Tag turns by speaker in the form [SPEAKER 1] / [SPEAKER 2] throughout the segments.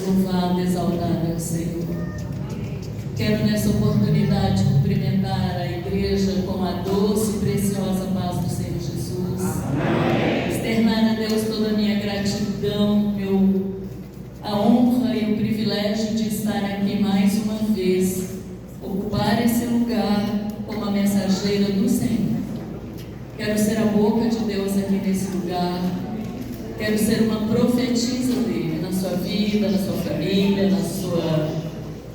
[SPEAKER 1] Louvado, exaltado é o Senhor. Quero nessa oportunidade cumprimentar a igreja com a doce e preciosa paz do Senhor Jesus. Amém. Externar a Deus toda a minha gratidão, a honra e o privilégio de estar aqui mais uma vez, ocupar esse lugar como a mensageira do Senhor. Quero ser a boca de Deus aqui nesse lugar. Quero ser uma profetisa dele na sua vida, na sua família,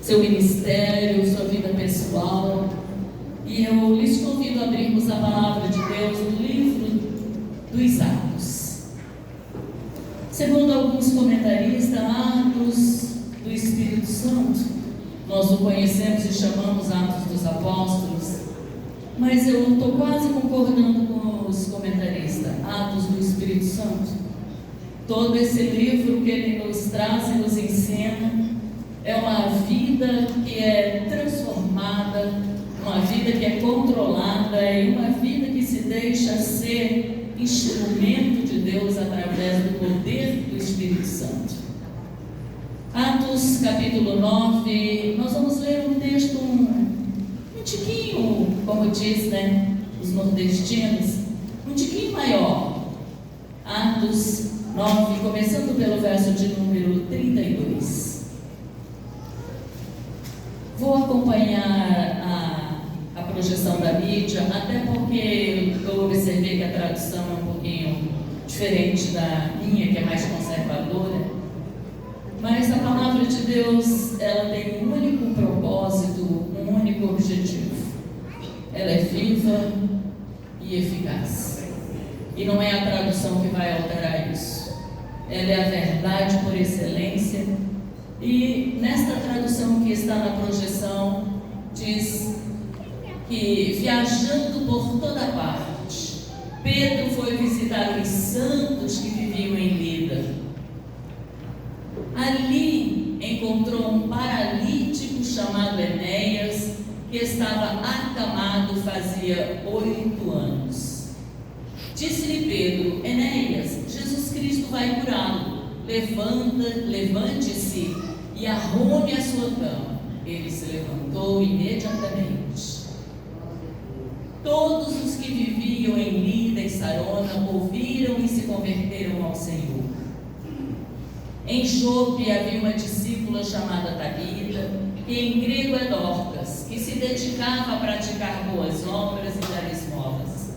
[SPEAKER 1] seu ministério, sua vida pessoal. E eu lhes convido a abrirmos a palavra de Deus no livro dos Atos. Segundo alguns comentaristas, Atos do Espírito Santo, nós o conhecemos e chamamos Atos dos Apóstolos, mas eu estou quase concordando com os comentaristas. Atos do Espírito Santo. Todo esse livro que ele nos traz e nos ensina é uma vida que é transformada, uma vida que é controlada e uma vida que se deixa ser instrumento de Deus através do poder do Espírito Santo. Atos capítulo 9, nós vamos ler um texto um tiquinho, como diz, os nordestinos, um tiquinho maior. Atos 9, começando pelo verso de número 32. Vou acompanhar a projeção da mídia, até porque eu observei que a tradução é um pouquinho diferente da minha, que é mais conservadora. Mas a palavra de Deus, ela tem um único propósito, um único objetivo. Ela é viva e eficaz. E não é a tradução que vai alterar isso. Ela é a verdade por excelência. E nesta tradução que está na projeção, diz que viajando por toda parte, Pedro foi visitar os santos que viviam em Lida. Ali encontrou um paralítico chamado Enéas, que estava acamado fazia 8 anos. Disse-lhe Pedro: Enéas, Jesus Cristo vai curá-lo. Levante-se e arrume a sua cama. Ele se levantou imediatamente. Todos os que viviam em Lida e Sarona ouviram e se converteram ao Senhor. Em Jope havia uma discípula chamada Tabita, que em grego é Dorcas, que se dedicava a praticar boas obras e dar esmolas.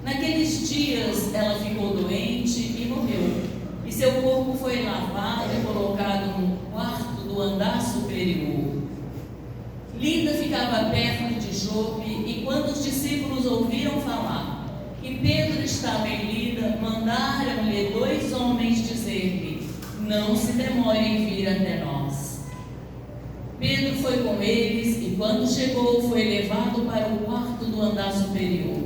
[SPEAKER 1] Naqueles dias ela ficou doente e morreu, e seu corpo foi lavado e colocado num quarto do andar superior. Lida ficava perto de Jope, e quando os discípulos ouviram falar que Pedro estava em Lida, mandaram-lhe 2 homens dizer-lhe: não se demore em vir até nós. Pedro foi com eles, e quando chegou, foi levado para o quarto do andar superior.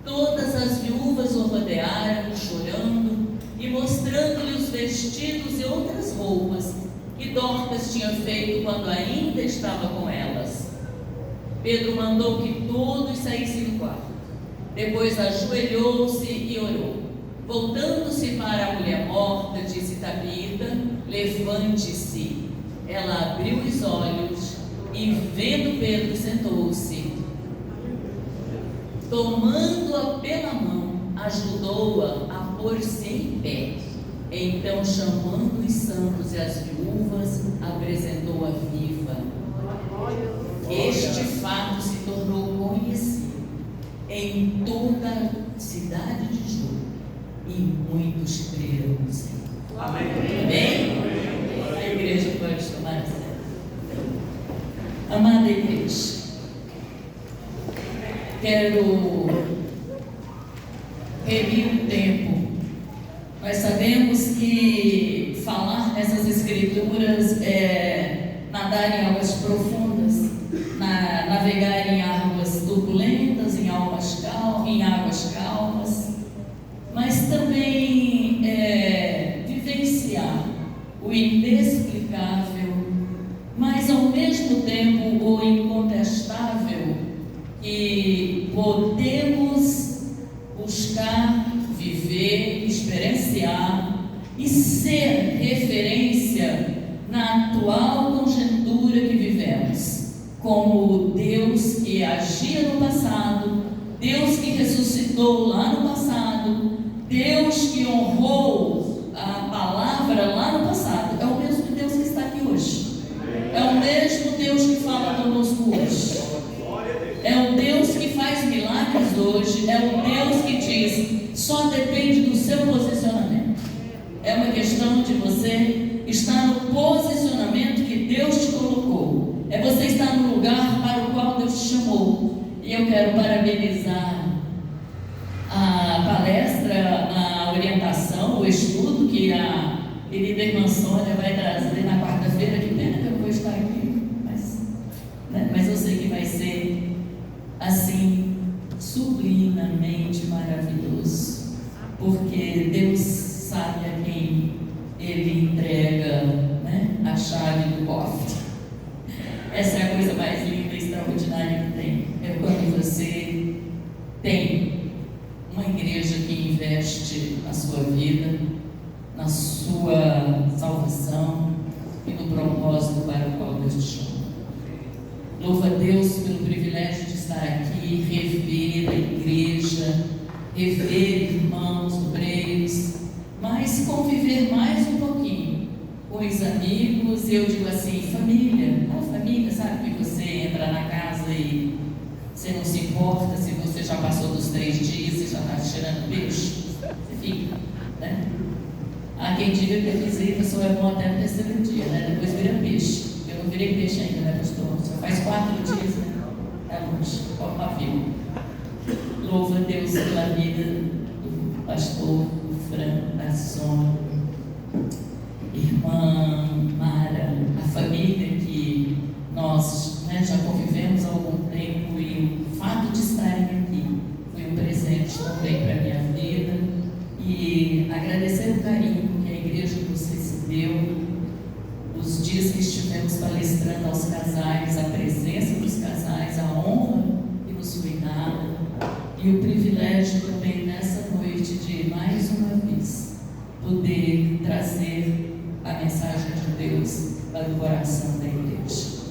[SPEAKER 1] Todas as viúvas o rodearam, chorando e mostrando-lhe os vestidos e outras roupas que Dorcas tinha feito quando ainda estava com elas. Pedro mandou que todos saíssem do quarto. Depois ajoelhou-se e orou. Voltando-se para a mulher morta, disse: Tabita, levante-se. Ela abriu os olhos e, vendo Pedro, sentou-se. Tomando-a pela mão, ajudou-a a pôr-se em pé. Então, chamando os santos e as viúvas, apresentou-a viva. Este fato se tornou conhecido em toda a cidade de Jope, e muitos creram no Senhor. Amém? Amém? A igreja pode tomar a sério. Amada igreja, quero remir um tempo. Nós sabemos que falar nessas escrituras é nadar em águas profundas, navegar em águas turbulentas, em águas calmas, mas também vivenciar o inexplicável, mas ao mesmo tempo o incontestável, que podemos buscar, viver, experienciar e ser referência na atual conjuntura que vivemos, como Deus que agia no passado, Deus que ressuscitou lá no passado, Deus que honrou a palavra lá no passado. É o mesmo Deus que está aqui hoje. É o mesmo Deus que fala conosco hoje. É o Deus que faz milagres hoje. É o Deus que diz: só depende do seu posicionamento. É uma questão de você estar no posicionamento que Deus te colocou. É você estar no lugar para o qual Deus te chamou. E eu quero parabenizar a palestra, a orientação, o estudo que a querida irmã Sônia vai trazer na quarta-feira. Que pena que eu vou estar aqui, mas eu sei que vai ser assim sublimamente maravilhoso, porque Deus sabe a quem Ele entrega, a chave do cofre. Essa é a coisa mais linda e extraordinária que tem. É quando você tem uma igreja que investe na sua vida, na sua salvação e no propósito para o qual Deus te chama. Louva a Deus pelo privilégio de estar aqui, rever a igreja, rever irmãos, obreiros, mas conviver mais um pouquinho com os amigos. Eu digo assim, família, sabe que você entra na casa e você não se importa se você já passou dos 3 dias, você já está cheirando peixe, você fica, Há quem diga que a visita só é bom até no terceiro dia, depois vira peixe. Eu não virei peixe ainda, pastor? Só faz 4 dias, Tá longe, pode uma fila. Louva a Deus pela vida do pastor, do Fran, da Sônia, irmã Mara, a família que nós já convivemos há algum tempo, e o fato de estarem aqui foi um presente também para a minha vida, e agradecer o carinho que a igreja nos recebeu, os dias que estivemos palestrando aos casais, a presença dos casais, a honra que nos foi dada, e o privilégio também nessa noite de mais uma vez poder trazer a mensagem de Deus para o coração da igreja.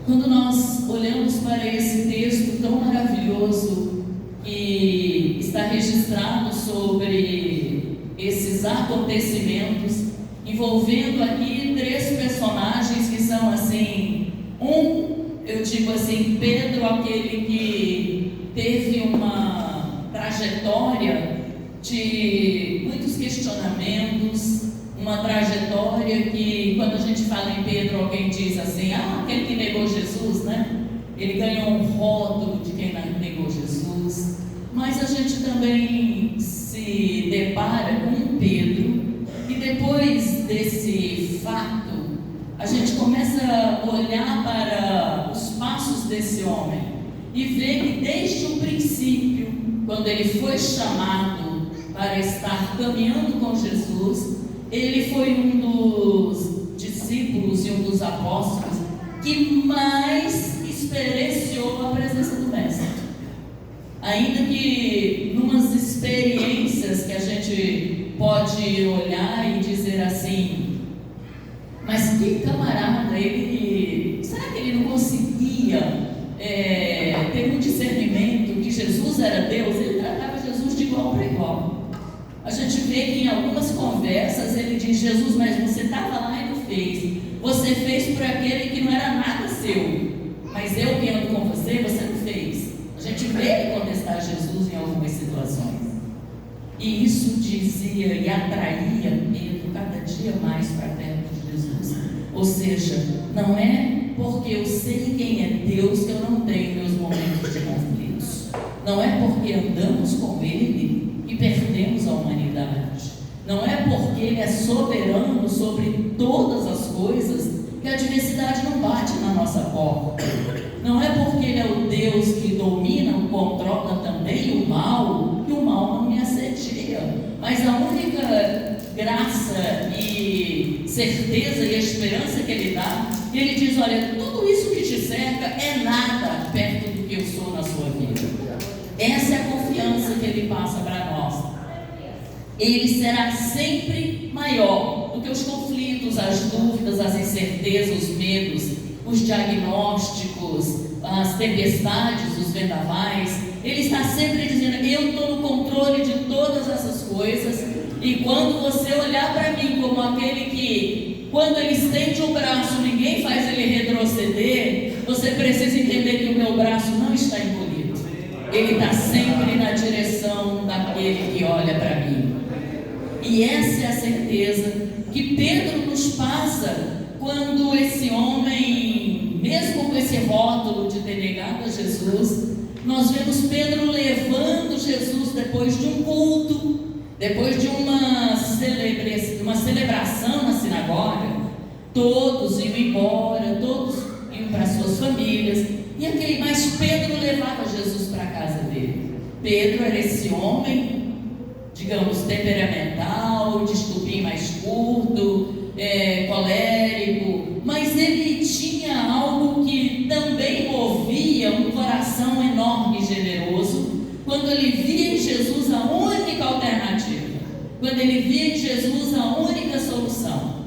[SPEAKER 1] Quando nós olhamos para esse texto tão maravilhoso que está registrado sobre esses acontecimentos, envolvendo aqui 3 personagens que são assim, eu digo assim, Pedro, aquele que teve uma trajetória de muitos questionamentos, uma trajetória que, quando a gente fala em Pedro, alguém diz assim, aquele que negou Jesus, Ele ganhou um rótulo de quem negou Jesus, mas a gente também se depara com um Pedro, e depois desse fato, a gente começa a olhar para os passos desse homem, e ver que desde o princípio, quando ele foi chamado para estar caminhando com Jesus, ele foi um dos discípulos e um dos apóstolos que mais experienciou a presença do Mestre. Ainda que numas experiências que a gente pode olhar e dizer assim, mas que camarada, será que ele não conseguia ter um discernimento que Jesus era Deus? Ele tratava Jesus de igual para igual. A gente vê que em algumas conversas ele diz, Jesus, mas você estava lá e não fez. Você fez por aquele que não era nada seu, mas eu que ando com você, você não fez. A gente vê ele contestar Jesus em algumas situações. E isso dizia e atraía Pedro cada dia mais para perto de Jesus. Ou seja, não é porque eu sei quem é Deus que eu não tenho meus momentos de conflitos. Não é porque andamos com Ele que perdemos a humanidade. Não é porque Ele é soberano sobre todas as coisas que a adversidade não bate na nossa porta. Não é porque Ele é o Deus que domina, controla também o mal, que o mal não me assedia. Mas a única graça e certeza e esperança que Ele dá, Ele diz, olha, tudo isso que te cerca é nada perto do que eu sou na sua vida. Essa é a confiança que Ele passa para nós. ele será sempre maior do que os conflitos, as dúvidas, as incertezas, os medos, os diagnósticos, as tempestades, os vendavais. Ele está sempre dizendo: eu estou no controle de todas essas coisas. E quando você olhar para mim como aquele que, quando ele estende o braço, ninguém faz ele retroceder, você precisa entender que o meu braço não está encolhido. Ele está sempre na direção daquele que olha para mim. E essa é a certeza que Pedro nos passa quando esse homem, mesmo com esse rótulo de ter negado a Jesus, nós vemos Pedro levando Jesus depois de um culto, depois de uma celebração na sinagoga. Todos iam embora, todos iam para suas famílias, mas Pedro levava Jesus para a casa dele. Pedro era esse homem, digamos, temperamental, de estupim mais curto, colérico, mas ele tinha algo que também movia um coração enorme e generoso, quando ele via em Jesus a única alternativa, quando ele via em Jesus a única solução.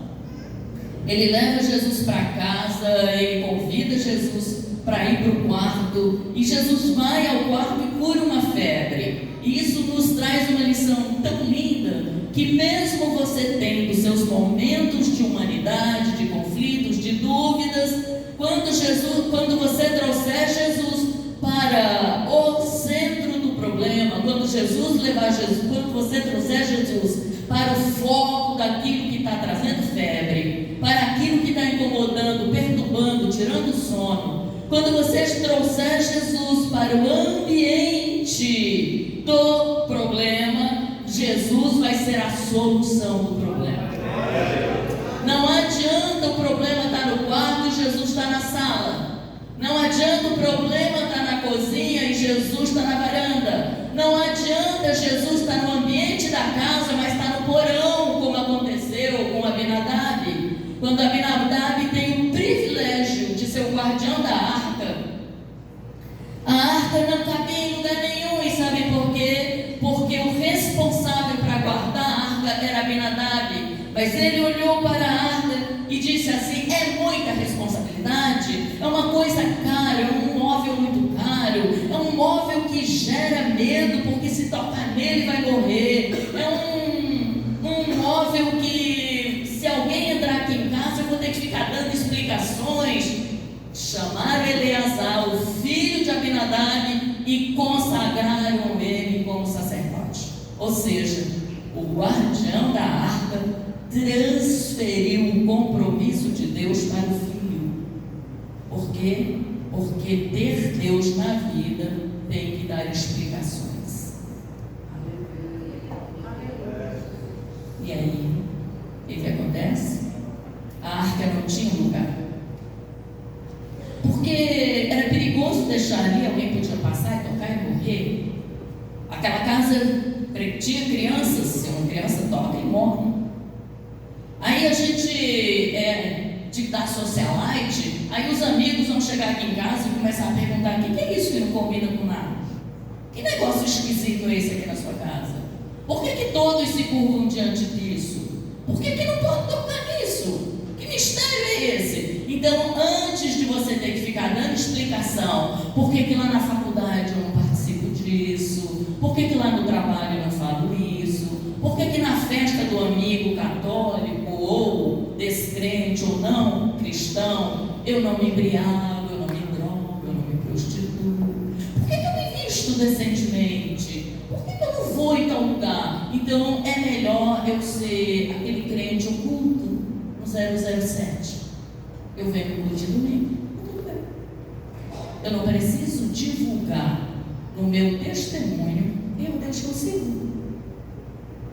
[SPEAKER 1] Ele leva Jesus para casa, ele convida Jesus para ir para o quarto, e Jesus vai ao quarto e cura uma febre. E isso nos traz uma lição tão linda, que mesmo você tendo seus momentos de humanidade, de conflitos, de dúvidas, quando você trouxer Jesus para o centro do problema, quando você trouxer Jesus para o foco daquilo que está trazendo febre, para aquilo que está incomodando, perturbando, tirando o sono, quando você trouxer Jesus para o ambiente do problema, Jesus vai ser a solução do problema. Não adianta o problema estar no quarto e Jesus está na sala. Não adianta o problema estar na cozinha e Jesus está na varanda. Não adianta Jesus estar no ambiente da casa, mas está no porão, como aconteceu com Abinadab. Quando Abinadab tem o privilégio de ser o guardião da arca, a arca não cabia em lugar nenhum. E sabe por quê? Porque o responsável para guardar a arca era Abinadab. Mas ele olhou para a arca e disse assim: é muita responsabilidade, é uma coisa cara, é um móvel muito caro, é um móvel que gera medo, porque se tocar nele vai morrer, é um móvel que, se alguém entrar aqui em casa, eu vou ter que ficar dando explicações. Chamaram Eleazar, o filho de Abinadab, e consagraram ele como sacerdote. Ou seja, o guardião da arca transferiu o compromisso de Deus para o filho. Por quê? Porque ter Deus na vida tem que dar explicações. E aí, o que acontece? A arca não tinha lugar, porque era perigoso deixar ali, alguém podia passar e tocar e morrer. Aquela casa tinha crianças, se uma criança toca e morre. Aí a gente de dar socialite, aí os amigos vão chegar aqui em casa e começar a perguntar: o que é isso que não combina com nada? Que negócio esquisito é esse aqui na sua casa? Por que todos se curvam diante disso? Por que não pode tocar nisso? Que mistério é esse? Então, antes de você ter que ficar dando explicação, por que lá na faculdade eu não participo disso? Por que lá no trabalho eu não falo isso? Por que na festa do amigo católico, ou descrente ou não cristão, eu não me embriago, eu não me drogo, eu não me prostituo? Por que eu me visto decentemente? Por que eu não vou em tal lugar? Então é melhor eu ser aquele crente oculto no 007. Eu venho no culto de domingo, tudo bem. Eu não preciso divulgar no meu testemunho quem é o Deus que eu sigo.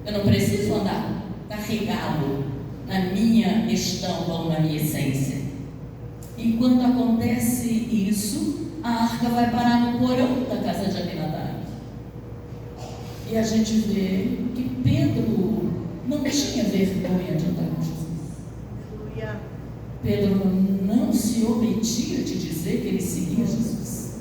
[SPEAKER 1] Eu não preciso andar carregado na minha questão ou na minha essência. E quando acontece isso, a arca vai parar no porão da casa de Abinadab. E a gente vê que Pedro não tinha vergonha de andar com Jesus. Pedro não se omitia de dizer que ele seguia Jesus.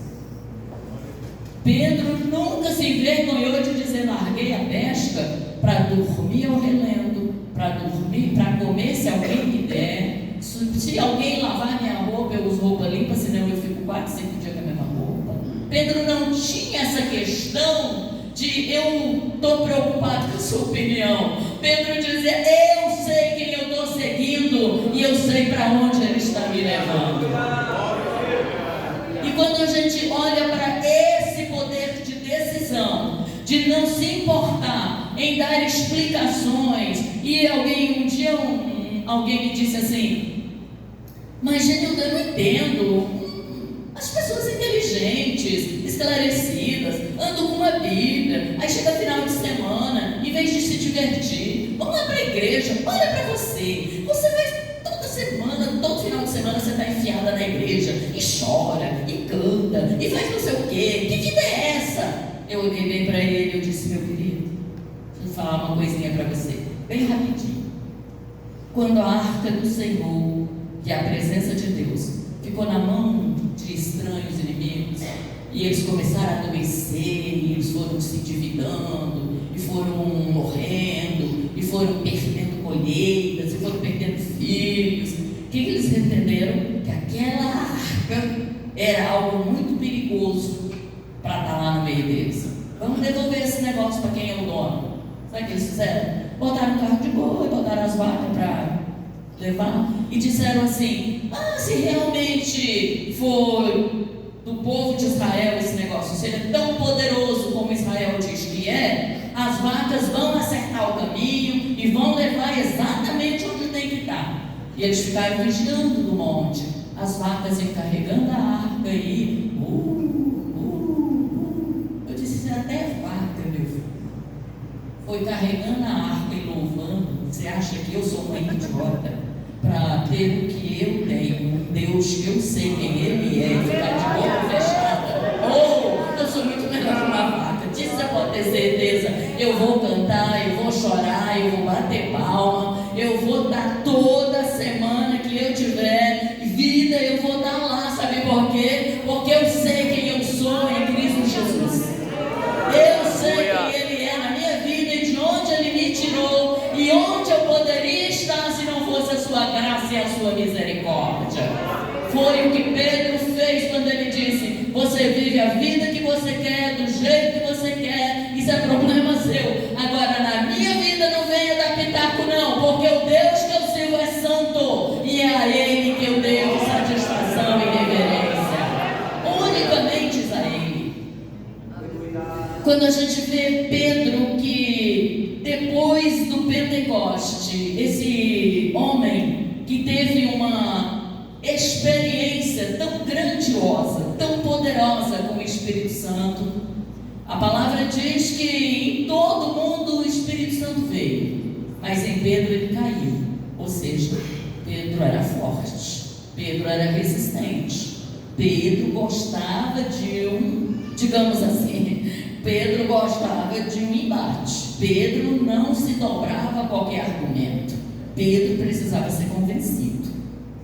[SPEAKER 1] Pedro nunca se envergonhou de dizer: larguei a pesca para dormir ao relento, para comer se alguém me der. Se alguém lavar minha roupa, eu uso roupa limpa, senão eu fico 4, 5 dias com a mesma roupa. Pedro não tinha essa questão de eu estou preocupado com a sua opinião. Pedro dizia, eu sei quem eu estou seguindo e eu sei para onde ele está me levando. E quando a gente olha para esse poder de decisão, de não se importar em dar explicações, e alguém, um dia alguém me disse assim, mas Genilda, eu não entendo, as pessoas inteligentes, esclarecidas, andam com uma Bíblia, aí chega final de semana, em vez de se divertir, vamos lá para a igreja, olha para você vai toda semana, todo final de semana você está enfiada na igreja, e chora, e canta, e faz não sei o quê, que vida é essa? Eu olhei para ele e eu disse, meu querido, deixa eu falar uma coisinha para você, bem rapidinho. Quando a arca do Senhor, que é a presença de Deus, ficou na mão de estranhos inimigos, e eles começaram a adoecer, e eles foram se endividando, e foram morrendo, e foram perdendo colheitas, e foram perdendo filhos. O que eles entenderam? Que aquela arca era algo muito perigoso para estar lá no meio deles. Vamos devolver esse negócio para quem é o dono. Sabe o que eles fizeram? Botaram o carro de boi, botaram as vacas para levar, e disseram assim, se realmente for do povo de Israel esse negócio, se ele é tão poderoso como Israel diz que é, as vacas vão acertar o caminho e vão levar exatamente onde tem que estar. E eles ficaram vigiando no monte, as vacas iam carregando a arca e eu disse, até vaca, meu filho, foi carregando a arca e louvando. Você acha que eu sou uma idiota para ter o que eu tenho, um Deus que eu sei quem Ele é, e ficar de boca fechada? Eu sou muito melhor que uma vaca. Disso você pode ter certeza. Eu vou cantar, eu vou chorar, eu vou bater palma, eu vou dar toda semana que eu tiver vida, eu vou dar lá. Sabe por quê? Porque eu sei quem eu sou em Cristo Jesus. Eu sei quem Ele é na minha vida e de onde Ele me tirou e onde eu poderia estar se não fosse a sua graça e a sua misericórdia. Foi o que Pedro fez quando ele disse, você vive a vida que você quer, do jeito que você quer, isso é problema seu. Agora na minha vida não venha dar pitaco não, porque o Deus que eu sirvo é santo, e é a Ele que eu devo satisfação e reverência, unicamente a Ele. Quando a gente vê Pedro, que depois do Pentecoste, esse homem que teve uma experiência tão grandiosa, tão poderosa com o Espírito Santo, a palavra diz que em todo mundo o Espírito Santo veio, mas em Pedro ele caiu. Ou seja, Pedro era forte, Pedro era resistente, Pedro gostava de digamos assim, Pedro gostava de um embate. Pedro não se dobrava a qualquer argumento. Pedro precisava ser convencido.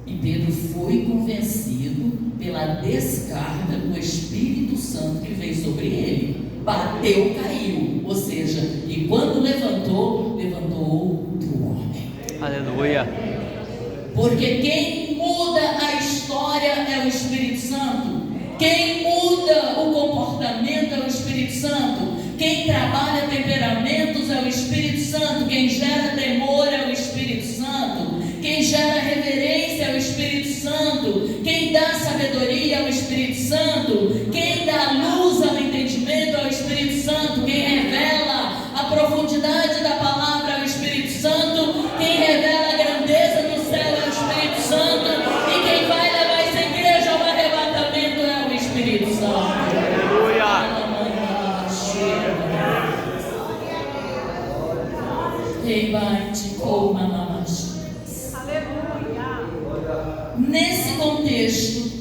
[SPEAKER 1] E Pedro foi convencido pela descarga do Espírito Santo que veio sobre ele. Bateu, caiu. Ou seja, e quando levantou outro homem.
[SPEAKER 2] Aleluia.
[SPEAKER 1] Porque quem muda a história é o Espírito Santo. Quem muda o comportamento é o Espírito Santo. Quem trabalha temperamentos é o Espírito Santo. Quem gera temor é o Espírito Santo. Quem gera reverência é o Espírito Santo. Quem dá sabedoria é o Espírito Santo. Quem dá luz ao entendimento é o Espírito Santo. Quem revela a profundidade da palavra é o Espírito Santo. Quem revela a grandeza do céu é o Espírito Santo. E quem vai levar essa igreja ao arrebatamento é o Espírito Santo. Nesse contexto,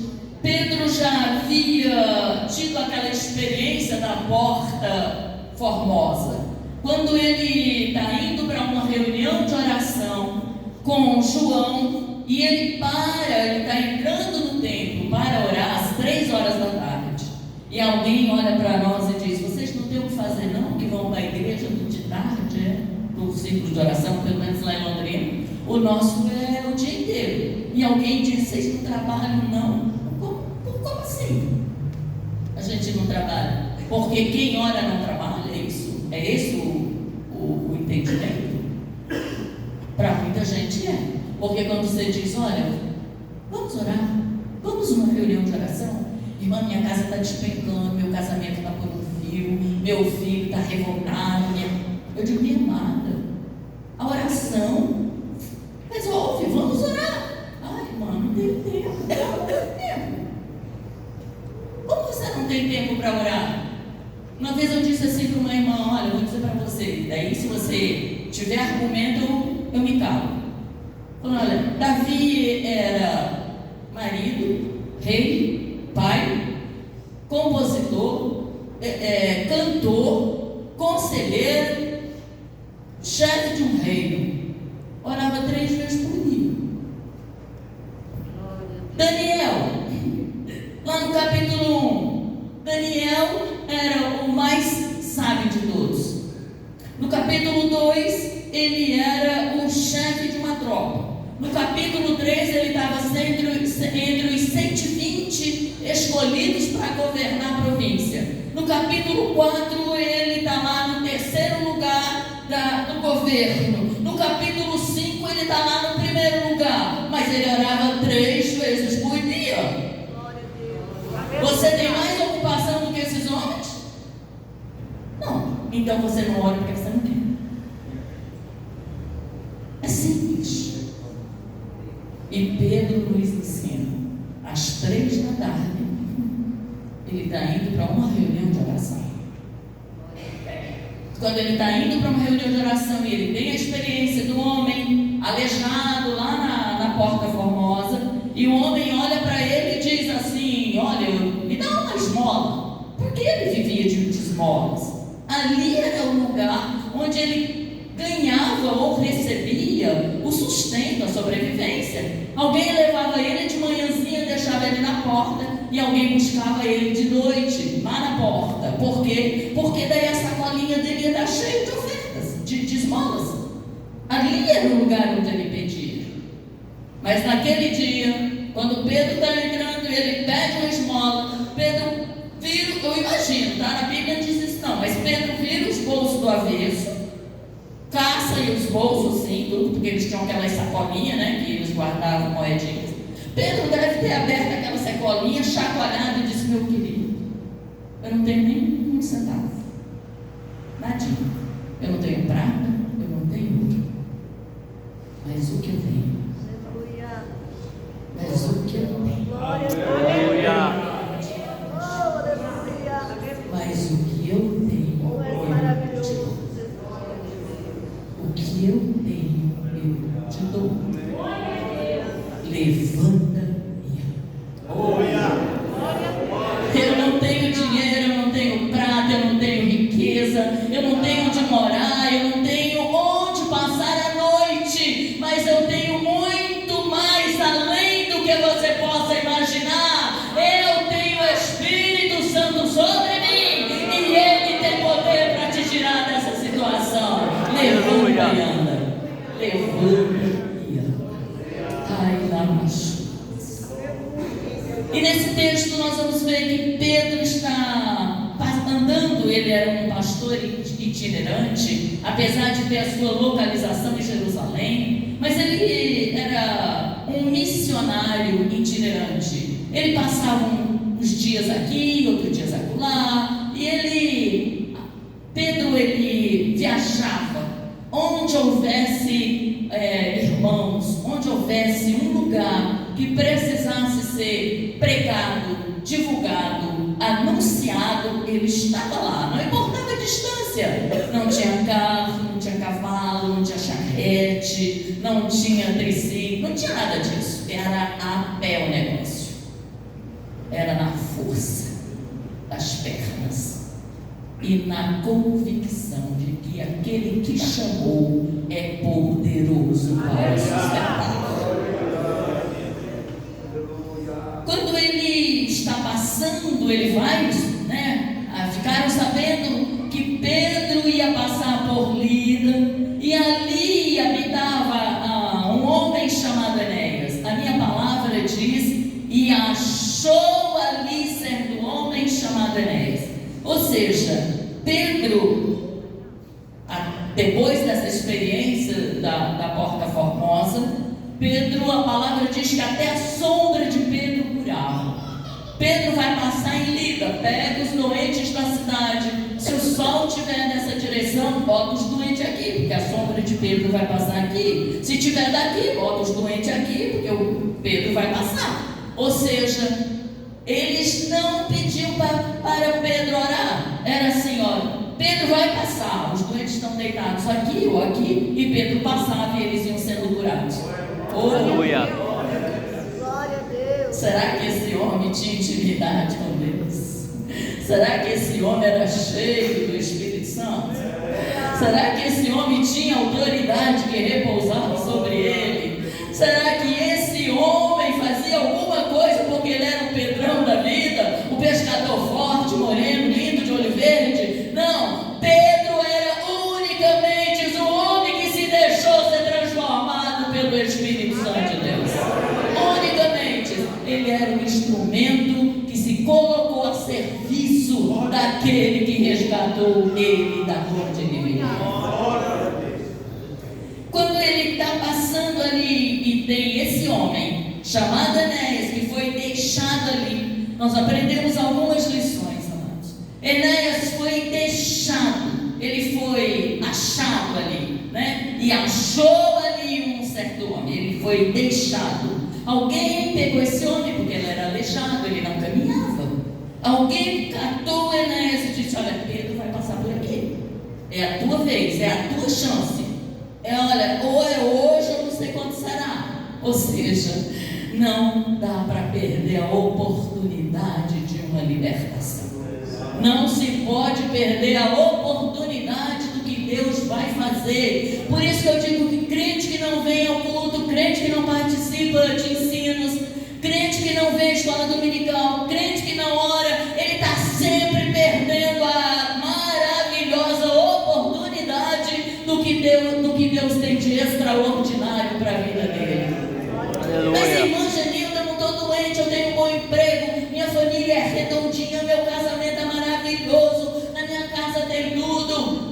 [SPEAKER 1] Pedro já havia tido aquela experiência da porta formosa. Quando ele está indo para uma reunião de oração com João, e ele está entrando no templo para orar às 3 horas da tarde. E alguém olha para nós e diz, vocês não têm o que fazer não, que vão para a igreja de tarde, é? no círculo de oração, pelo menos lá em Londrina, o nosso é o dia inteiro. E alguém diz: vocês não trabalham, não? Como assim? A gente não trabalha. Porque quem ora não trabalha, é isso? É esse o entendimento? Para muita gente é. Porque quando você diz: olha, vamos orar, vamos numa reunião de oração, irmã, minha casa está despencando, meu casamento está por um fio, meu filho está revoltado, eu digo: minha amada, a oração resolve, vamos orar. Ai, irmã, não tenho tempo. Não tenho tempo. Como você não tem tempo para orar? Uma vez eu disse assim para uma irmã: olha, eu vou dizer para você, daí se você tiver argumento, eu me calo. Falando: olha, Davi era marido, rei, pai, compositor, cantor, conselheiro, chefe de um reino. Orava 3 vezes por dia. Daniel, lá no capítulo 1, Daniel era o mais sábio de todos. No capítulo 2, ele era o chefe de uma tropa. No capítulo 3, ele estava entre os 120 escolhidos para governar a província. No capítulo 4, ele está lá no 3º lugar do governo. No capítulo 5, ele está lá no 1º lugar. Mas ele orava 3 vezes por dia. Você tem mais ocupação do que esses homens? Não. Então você não ora porque você não tem. É simples. E Pedro nos ensina: às 3 da tarde, ele está indo para uma reunião de oração. Quando ele está indo para uma reunião de oração e ele tem a experiência do homem aleijado lá na Porta Formosa, e o homem olha para ele e diz assim: olha, me dá uma esmola. Porque ele vivia de esmolas. Ali era o lugar onde ele ganhava ou recebia o sustento, a sobrevivência. Alguém levava ele de manhãzinha, deixava ele na porta, e alguém buscava ele de noite, lá na porta. Por quê? Porque daí a sacolinha dele ia estar cheia de ofertas, de esmolas. Ali era o lugar onde ele pedia. Mas naquele dia, quando Pedro está entrando e ele pede uma esmola, Pedro vira, eu imagino, tá? Na Bíblia diz isso não, mas Pedro vira os bolsos do avesso, caça e os bolsos assim, tudo, porque eles tinham aquelas sacolinhas, né, que eles guardavam moedinhas. Pedro deve ter aberto aquela sacolinha, chacoalhado e disse: meu querido, eu não tenho nem um centavo, nadinha, eu não tenho prata, eu não tenho ouro, mas o que eu tenho, mas o que eu tenho, mas o que eu tenho, eu te dou. O que eu tenho, eu te dou. Levanta e anda. Eu não tenho dinheiro, eu não tenho prata, eu não tenho riqueza, eu não tenho onde morar, eu não tenho onde passar a noite, mas eu tenho muito mais além do que você possa imaginar. Eu tenho o Espírito Santo sobre mim e Ele tem poder para te tirar dessa situação. Levanta e anda. Levanta e anda. Ai, lá machuca. E nesse texto nós vamos ver que Pedro está andando. Ele era um pastor itinerante, apesar de ter a sua localização em Jerusalém, mas ele era um missionário itinerante. Ele passava uns dias aqui, outros dias acolá, e Pedro viajava onde houvesse irmãos, onde houvesse um lugar que precisasse ser pregado, divulgado, anunciado, ele estava lá. Não importava a distância, não tinha carro, não tinha cavalo, não tinha charrete, não tinha triciclo, não tinha nada disso. Era a pé o negócio, era na força das pernas e na convicção de que aquele que chamou é poderoso para sustentar. Quando ele está passando, ele vai, ficaram sabendo que Pedro ia passar por Lida, e seja, Pedro, depois dessa experiência da Porta Formosa, Pedro, a palavra diz que até a sombra de Pedro curava. Pedro vai passar em Lida, pega os doentes da cidade. Se o sol estiver nessa direção, bota os doentes aqui, porque a sombra de Pedro vai passar aqui. Se tiver daqui, bota os doentes aqui, porque o Pedro vai passar. Ou seja, eles não pediam para Pedro orar. Era assim, olha, Pedro vai passar, os doentes estão deitados aqui ou aqui, e Pedro passava e eles iam sendo curados.
[SPEAKER 2] Aleluia.
[SPEAKER 3] Glória a Deus.
[SPEAKER 1] Será que esse homem tinha intimidade com Deus? Será que esse homem era cheio do Espírito Santo? Será que esse homem tinha autoridade que repousava sobre ele? Será que esse homem fazia alguma coisa porque ele era o Pedrão da vida? O pescador forte, moreno, lindo, de olho verde? Não, Pedro era unicamente o homem que se deixou ser transformado pelo Espírito Santo de Deus. Unicamente, ele era um instrumento que se colocou a serviço daquele que resgatou ele da dor de divindade. Quando ele está passando ali e tem esse homem chamado Enéas que foi deixado ali, nós aprendemos algumas lições, amados. Enéas foi deixado, ele foi achado ali, né? E achou ali um certo homem, ele foi deixado. Alguém pegou esse homem, porque ele era aleijado, ele não caminhava. Alguém catou Enéas e disse: olha, Pedro vai passar por aqui. É a tua vez, é a tua chance. Olha, ou é hoje ou não sei quando será. Ou seja, não dá para perder a oportunidade de uma libertação. Não se pode perder a oportunidade do que Deus vai fazer. Por isso que eu digo que crente que não vem ao culto, crente que não participa de ensinos, crente que não vem à escola dominical, crente que não ora, ele está sempre perdendo a maravilhosa oportunidade do que Deus tem de extraordinário para a vida dele.
[SPEAKER 2] Aleluia.
[SPEAKER 1] Mas irmã Genilda, eu não estou doente, eu tenho um bom emprego, minha família é redondinha, meu casamento é maravilhoso, na minha casa tem tudo.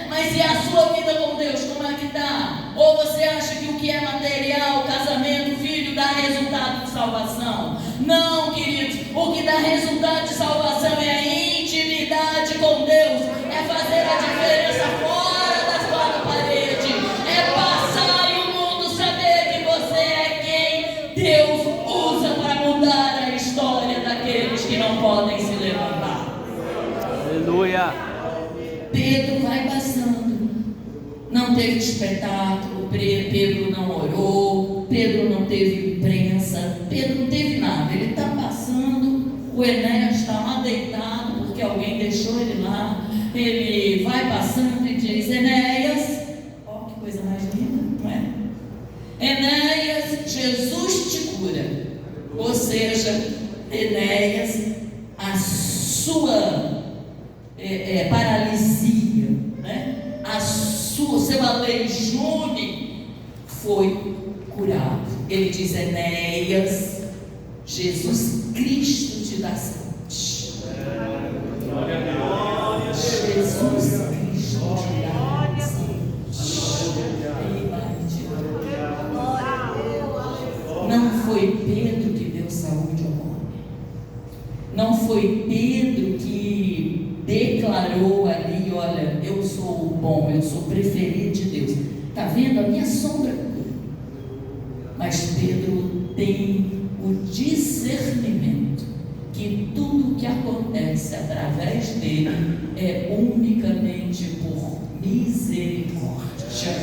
[SPEAKER 1] Mas e a sua vida com Deus, como é que está? Ou você acha que o que é material, casamento, filho, dá resultado de salvação? Não, queridos, o que dá resultado de salvação é a intimidade com Deus, é fazer a diferença fora das quatro paredes, é passar e o mundo saber que você é quem Deus usa para mudar a história daqueles que não podem se levantar.
[SPEAKER 2] Aleluia.
[SPEAKER 1] Pedro vai passando, não teve espetáculo, Pedro não orou, Pedro não teve imprensa, Pedro não teve nada, ele está passando, o Enéas está lá deitado, porque alguém deixou ele lá, ele vai passando e diz: Enéas, ó, que coisa mais linda, não é? Enéas, Jesus te cura. Ou seja, Enéas, a sua paralisia, né? Seu aleijume foi curado. Ele diz: Enéas, Jesus Cristo te dá saúde. Jesus Cristo te dá saúde. Não foi Pedro que deu saúde ao homem. Não foi Pedro que declarou ali: olha, eu sou o bom, eu sou o preferido de Deus. Está vendo? A minha sombra. Mas Pedro tem o discernimento que tudo que acontece através dele é unicamente por misericórdia,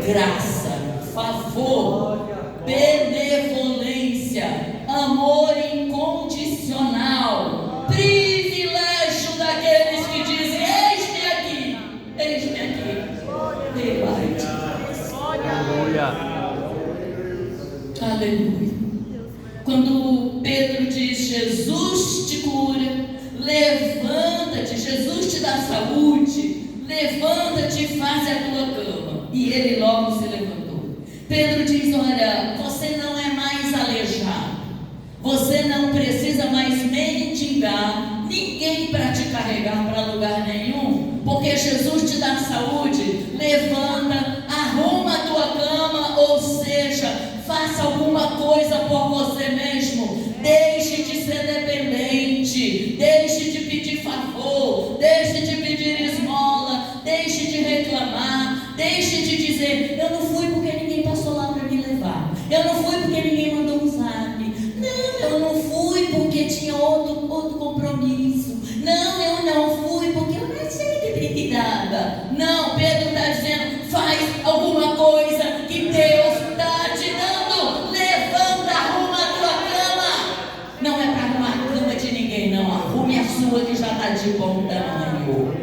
[SPEAKER 1] graça, favor, benevolência, amor incondicional, privilégio daqueles que dizem: eis-me aqui, eis-me aqui.
[SPEAKER 2] Aleluia.
[SPEAKER 1] Aleluia. Quando Pedro diz: Jesus te cura, levanta-te, Jesus te dá saúde, levanta-te e faz a tua cama. E ele logo se levantou. Pedro diz: olha, você não é mais aleijado, Você não precisa mais mendigar ninguém para te carregar para lugar nenhum, porque Jesus te dá saúde. Levanta, arruma a tua cama, ou seja, faça alguma coisa por você mesmo. Deixe de ser dependente, deixe de pedir favor, deixe de pedir esmola, deixe de reclamar, deixe de dizer: eu não fui porque ninguém passou lá para me levar, eu não fui porque ninguém mandou um zap, não, eu não fui porque tinha outro compromisso, não, eu não fui porque eu não sei que preguiçada. Não, Pedro está dizendo: faz alguma coisa que Deus está te dando. Levanta, arruma a tua cama. Não é para arrumar a cama de ninguém, não. Arrume a sua que já está de bom tamanho.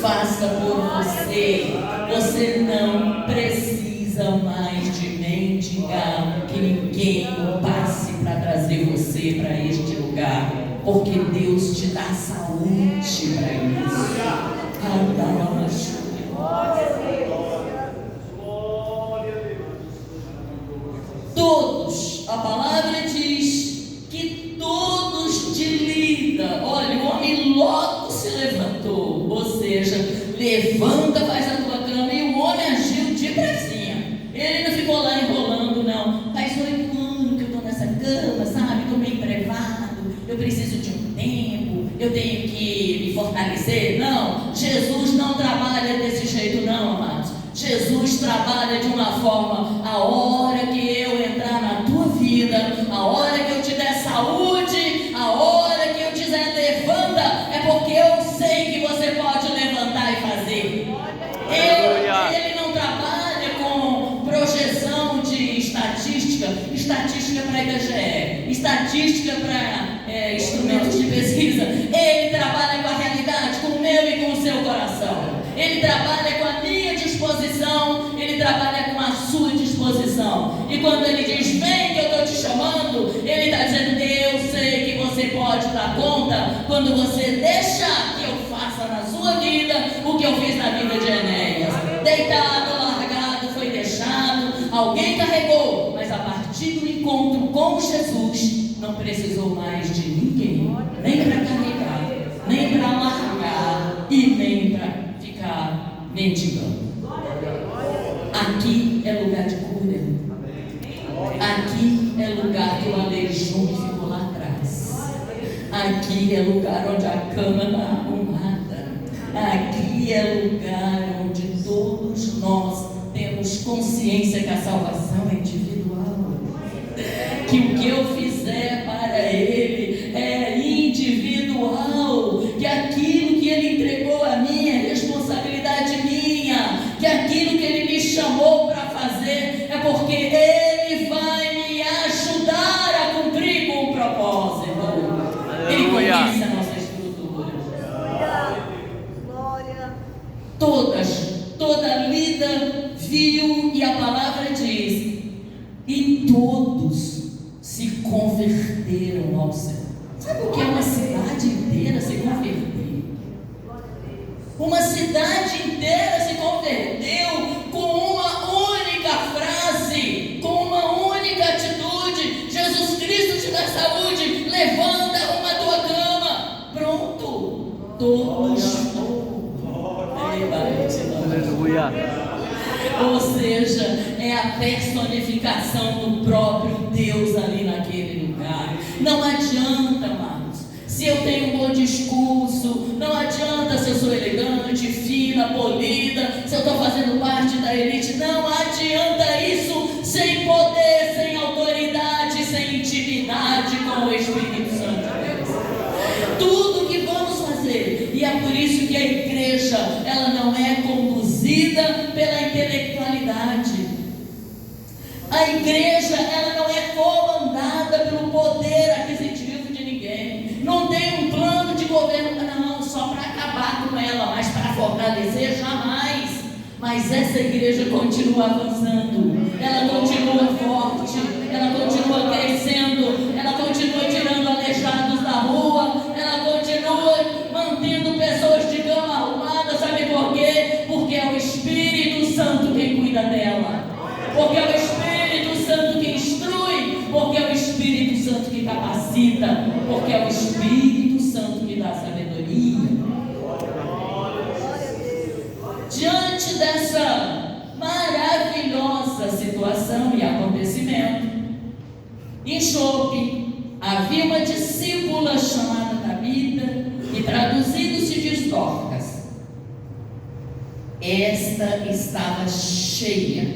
[SPEAKER 1] Faça por você. Você não precisa mais de mendigar que ninguém passe para trazer você para este lugar, porque Deus te dá saúde para isso. Todos, a palavra diz que todos de lida. Olha, o homem logo se levantou, ou seja, levanta, faz a tua cama, e o homem agiu depresinha. Ele não ficou lá enrolando, não. Faz 8 anos que eu estou nessa cama, sabe? Estou meio privado, eu preciso de um tempo, eu tenho que me fortalecer. Não, Jesus não trabalha desse jeito, não, amados. Jesus trabalha de uma forma: a hora que eu entrar na tua vida, a hora que eu te der saúde, a hora que eu dizer levanta, é porque eu sei que você pode levantar e fazer. Ele não trabalha com projeção de estatística para IBGE, estatística para instrumentos de pesquisa. Ele trabalha com a realidade, com o meu e com o seu coração. Ele trabalha com a minha disposição, ele trabalha com a sua disposição. E quando ele diz: vem que eu estou te chamando, ele está dizendo: eu sei que você pode dar conta quando você deixar que eu faça na sua vida o que eu fiz na vida de Enéas. Deitado, largado, foi deixado, alguém carregou, mas a partir do encontro com Jesus, não precisou mais de ninguém, nem para carregar, nem para largar e nem para ficar mendigando. Aqui é lugar de cura. Aqui é lugar que o aleijão ficou lá atrás. Aqui é lugar onde a cama está arrumada. Aqui é lugar onde todos nós temos consciência que a salvação é individual. Que o que eu fizer para Ele é individual. Que aquilo que Ele entregou a mim é responsabilidade minha. Que aquilo que Ele me chamou para fazer é porque Ele vai me ajudar a cumprir com o propósito. Ele conhece a nossa estrutura. Toda lida viu, e a palavra diz: e todos se converteram ao Senhor. Sabe o que é uma cidade inteira se converter? Uma cidade inteira se converteu com uma única frase, com uma única atitude: Jesus Cristo te dá saúde, levanta, arruma a tua cama. Pronto, todos foram.
[SPEAKER 2] Aleluia.
[SPEAKER 1] Ou seja, é a personificação do próprio Deus ali naquele lugar. Não adianta, amados, se eu tenho um bom discurso, não adianta se eu sou elegante, fina, polida, se eu estou fazendo parte da elite, não adianta isso sem poder, sem autoridade, sem intimidade com o Espírito Santo de Deus. Tudo que vamos fazer, e é por isso que a igreja, ela não é conduzida pela intelectualidade. A igreja, ela não é comandada pelo poder aquisitivo de ninguém. Não tem um plano de governo, não, só para acabar com ela, mas para fortalecer, jamais. Mas essa igreja continua avançando, ela continua forte, ela continua crescendo, ela continua tirando aleijados da rua, ela continua mantendo pessoas de cama arrumada. Sabe por quê? Porque é o Espírito Santo quem cuida dela, porque é o Espírito Santo que instrui, porque é o Espírito Santo que capacita. capacita, porque é o Espírito Santo que dá sabedoria. Diante dessa maravilhosa situação e acontecimento, em Jope havia uma discípula chamada Tabita, e traduzido se diz Dorcas. Esta estava cheia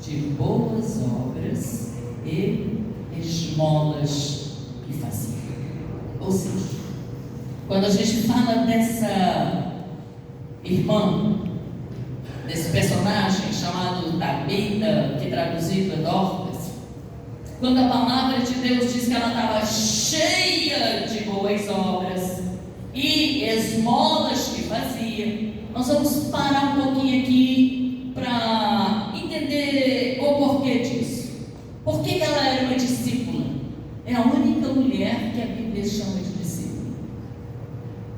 [SPEAKER 1] de boas obras e esmolas que fazia. Ou seja, quando a gente fala dessa irmã, desse personagem chamado Tabita, que traduzido é Dorcas, quando a palavra de Deus diz que ela estava cheia de boas obras e esmolas que fazia, nós vamos parar um pouquinho aqui para entender o porquê disso. Por que ela era uma discípula? É a única mulher que a Bíblia chama de discípula.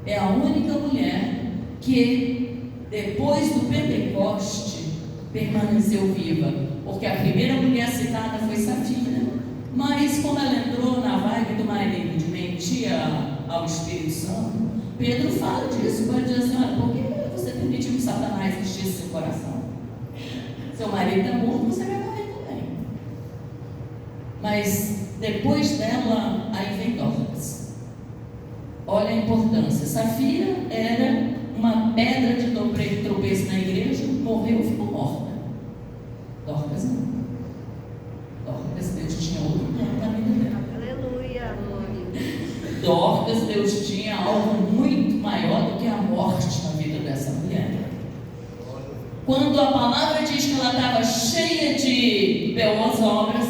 [SPEAKER 1] É a única mulher que, depois do Pentecoste, permaneceu viva. Porque a primeira mulher citada foi Safira, mas como ela entrou na vibe do marido de mentir ao Espírito Santo, Pedro fala disso, pode dizer assim: olha, por que você permitiu que Satanás enchesse seu coração? Seu marido está morto, você vai morrer também. Mas depois dela, aí vem Dorcas. Olha a importância. Safira era uma pedra de tropeço na igreja, morreu, ficou morta. Dorcas não. Dorcas, Deus tinha outro plano na vida dela.
[SPEAKER 3] Aleluia, glória.
[SPEAKER 1] Dorcas, Deus tinha algo muito maior do que a morte na vida dessa mulher. Quando a palavra diz que ela estava cheia de boas obras,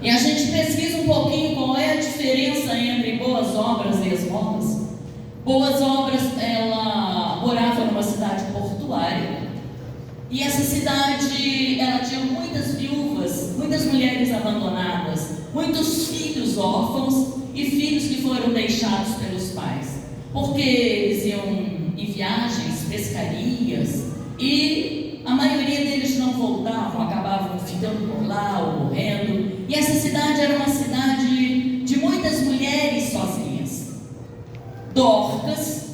[SPEAKER 1] e a gente pesquisa um pouquinho qual é a diferença entre boas obras e esmolas. Boas obras, ela morava numa cidade portuária, e essa cidade, ela tinha muitas viúvas, muitas mulheres abandonadas, muitos filhos órfãos e filhos que foram deixados pelos pais, porque eles iam em viagens, pescarias, e a maioria deles não voltavam, acabavam ficando por lá ou morrendo. E essa cidade era uma cidade de muitas mulheres sozinhas. Dorcas,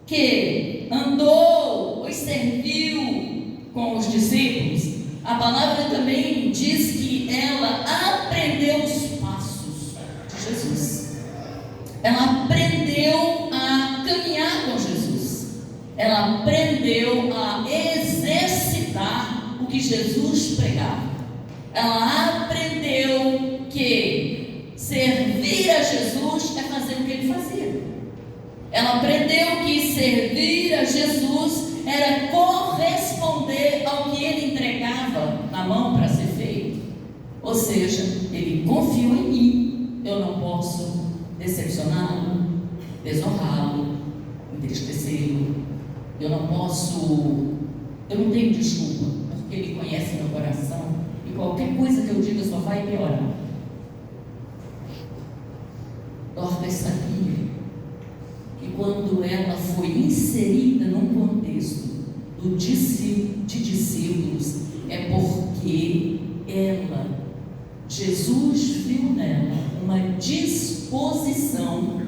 [SPEAKER 1] que andou e serviu com os discípulos, a palavra também diz que ela aprendeu os passos de Jesus. Ela aprendeu a caminhar com Jesus. Ela aprendeu a exercitar o que Jesus pregava. Ela aprendeu que servir a Jesus é fazer o que ele fazia. Ela aprendeu que servir a Jesus era corresponder ao que ele entregava na mão para ser feito. Ou seja, ele confiou em mim, eu não posso decepcioná-lo, desonrá-lo, entristecê-lo. Eu não tenho desculpa, porque ele conhece meu coração, e qualquer coisa que eu diga só vai piorar. Dorcas sabia que quando ela foi inserida num contexto de discípulos, é porque Jesus viu nela uma disposição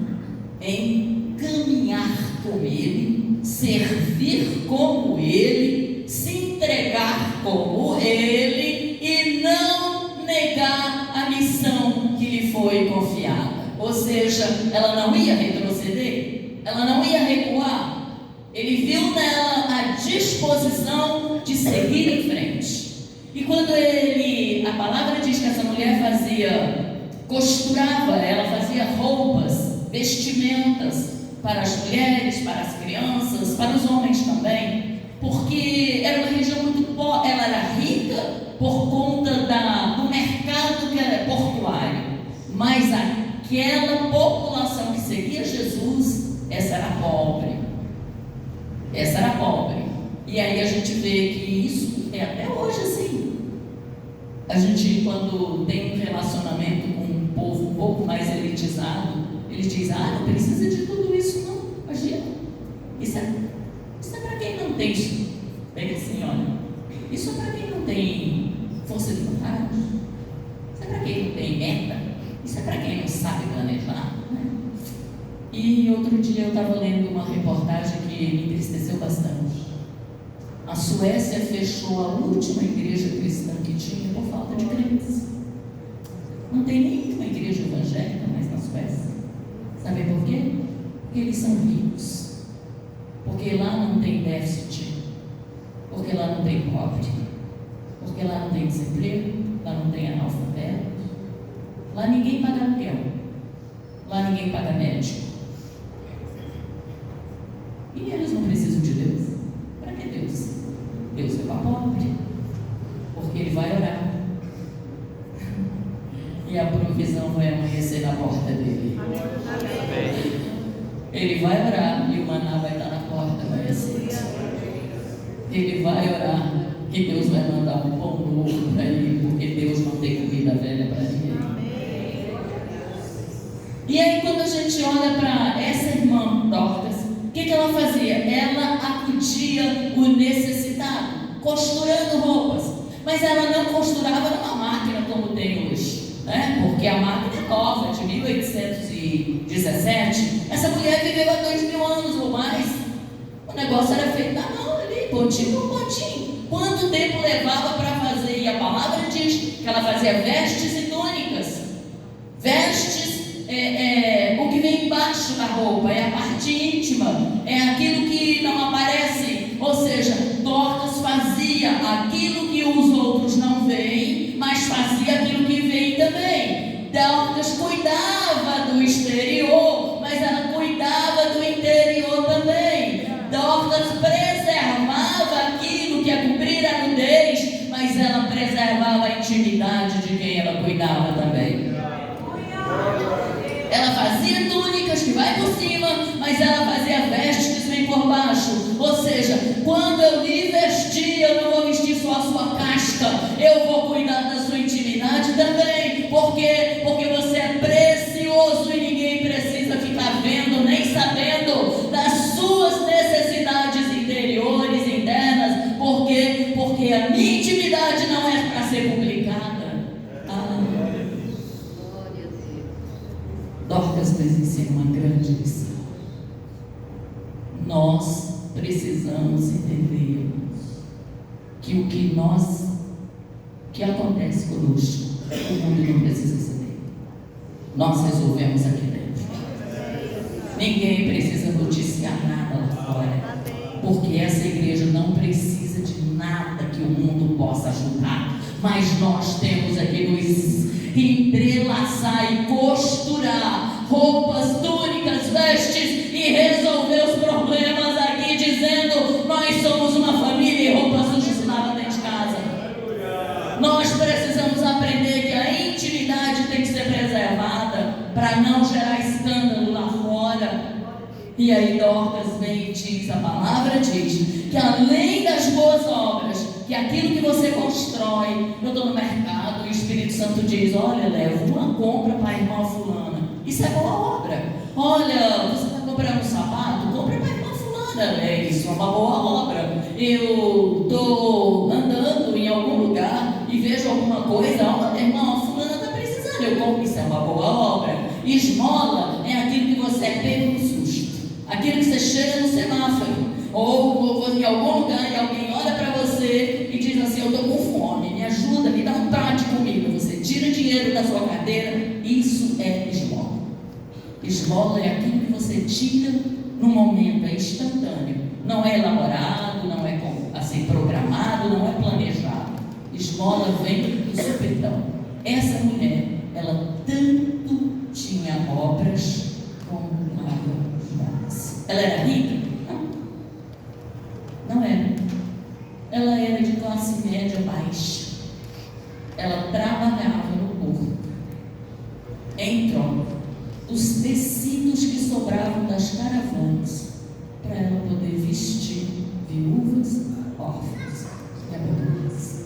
[SPEAKER 1] em caminhar com ele, servir como ele, se entregar como ele e não negar a missão que lhe foi confiada. Ou seja, ela não ia retroceder, ela não ia recuar. Ele viu nela a disposição de seguir em frente. E quando a palavra diz que essa mulher costurava, ela fazia roupas, vestimentas para as mulheres, para as crianças, para os homens também, porque era uma região muito pobre. Ela era rica por conta do mercado que era portuário, mas aquela população que seguia Jesus, essa era pobre. E aí a gente vê que isso é até hoje assim. A gente, quando tem um relacionamento com um povo um pouco mais elitizado, ele diz: não precisa de tudo isso não, imagina, isso é para quem não tem, bem assim, olha, isso é para quem não tem força de vontade, isso é para quem não tem meta, Isso é para quem não sabe planejar, né? E outro dia eu estava lendo uma reportagem que me entristeceu bastante. A Suécia fechou a última igreja cristã que tinha por falta de crentes. Não tem nenhuma igreja evangélica mais na Suécia. Sabe por quê? Porque eles são ricos. Porque lá não tem déficit. Porque lá não tem pobre. Porque lá não tem desemprego. Lá não tem analfabeto. Lá ninguém paga aluguel. Lá ninguém paga médico. E eles não precisam de Deus. Para que Deus? Deus é para pobre. Porque Ele vai orar. E a provisão vai amanhecer na porta dele.
[SPEAKER 2] Amém.
[SPEAKER 1] Ele vai orar e o maná vai estar na porta amanhecer. Ele vai orar e Deus vai mandar um pão novo para ele, porque Deus não tem comida velha para ninguém. E aí, quando a gente olha para essa irmã Dorcas, o que ela fazia? Ela acudia o necessitado, costurando roupas. Mas ela não costurava numa máquina como tem hoje, né? Porque a máquina é nova, de 1817. Essa mulher viveu há 2000 anos ou mais. O negócio era feito na mão ali, pontinho por pontinho. Quanto tempo levava para fazer? E a palavra diz que ela fazia vestes e túnicas. Vestes, o que vem embaixo da roupa, é a parte íntima, é aquilo que não aparece. Ou seja, Dorcas fazia aquilo que os outros não veem, mas fazia aquilo que vem também. Dorcas cuidava do exterior, mas ela cuidava do interior também. Dorcas preservava aquilo que é cobrir a nudez, mas ela preservava a intimidade de quem ela cuidava também. Ela fazia túnicas que vai por cima, mas ela fazia vestes que vem por baixo. Ou seja, quando eu lhe vestir, eu não vou vestir só a sua casca, eu vou cuidar da sua intimidade também. Por quê? Porque você é precioso e ninguém precisa ficar vendo nem sabendo das suas necessidades interiores, internas. Por quê? Porque a minha intimidade não é para ser publicada. Dorcas nos ensina uma grande lição. Nós precisamos entender que o que acontece conosco, o mundo não precisa saber. Nós resolvemos aqui dentro. Ninguém precisa noticiar nada lá fora, porque essa igreja não precisa de nada que o mundo possa ajudar. Mas nós temos aqui nos entrelaçar e costurar roupas, túnicas, vestes e resolver os problemas aqui, dizendo: nós somos uma família e roupa suja se lava dentro de casa. Nós precisamos aprender que a intimidade tem que ser preservada para não gerar escândalo lá fora. E aí Dorcas vem e diz, a palavra diz, que além das boas obras, que aquilo que você constrói, eu estou no mercado e o Espírito Santo diz: olha, leva uma compra para a irmã fulana. Isso é boa obra. Olha, você está comprando um sapato? Compra para a irmã fulana. Isso é uma boa obra. Eu estou andando em algum lugar e vejo alguma coisa, olha, irmã fulana está precisando, eu compro. Isso é uma boa obra. Esmola é aquilo que você é pego no susto, aquilo que você chega no semáforo, ou em algum lugar e alguém olha para você e diz assim: eu estou com fome, me ajuda, me dá um prato de comida. Você tira dinheiro da sua carteira. Isso é esmola. Esmola é aquilo que você tira no momento, é instantâneo, não é elaborado, não é assim programado, não é planejado. Esmola vem do supetão. Essa mulher, ela tanto tinha obras como lavas. Ela era rica? Não era. Ela era de classe média baixa. Ela trabalhava no porto em troca dos tecidos que sobravam das caravanas para ela poder vestir viúvas, órfãos e abandonados.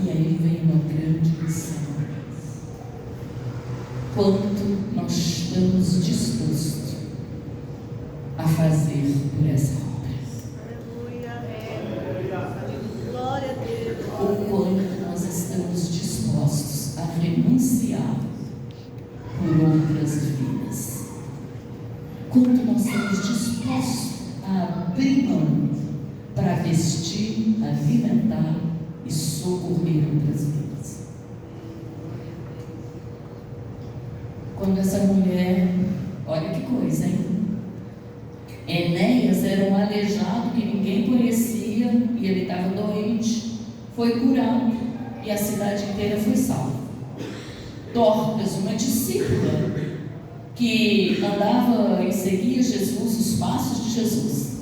[SPEAKER 1] E aí vem uma grande lição. Quanto nós estamos dispostos a fazer por essa obra?
[SPEAKER 3] Glória a Deus.
[SPEAKER 1] O quanto nós estamos dispostos anunciar por outras vidas. Quanto nós estamos dispostos a abrir mão para vestir, alimentar e socorrer outras vidas. Quando essa mulher, olha que coisa, hein? Enéas era um aleijado que ninguém conhecia e ele estava doente, foi curado e a cidade inteira foi salva. Dorcas, uma discípula que andava e seguia Jesus, os passos de Jesus,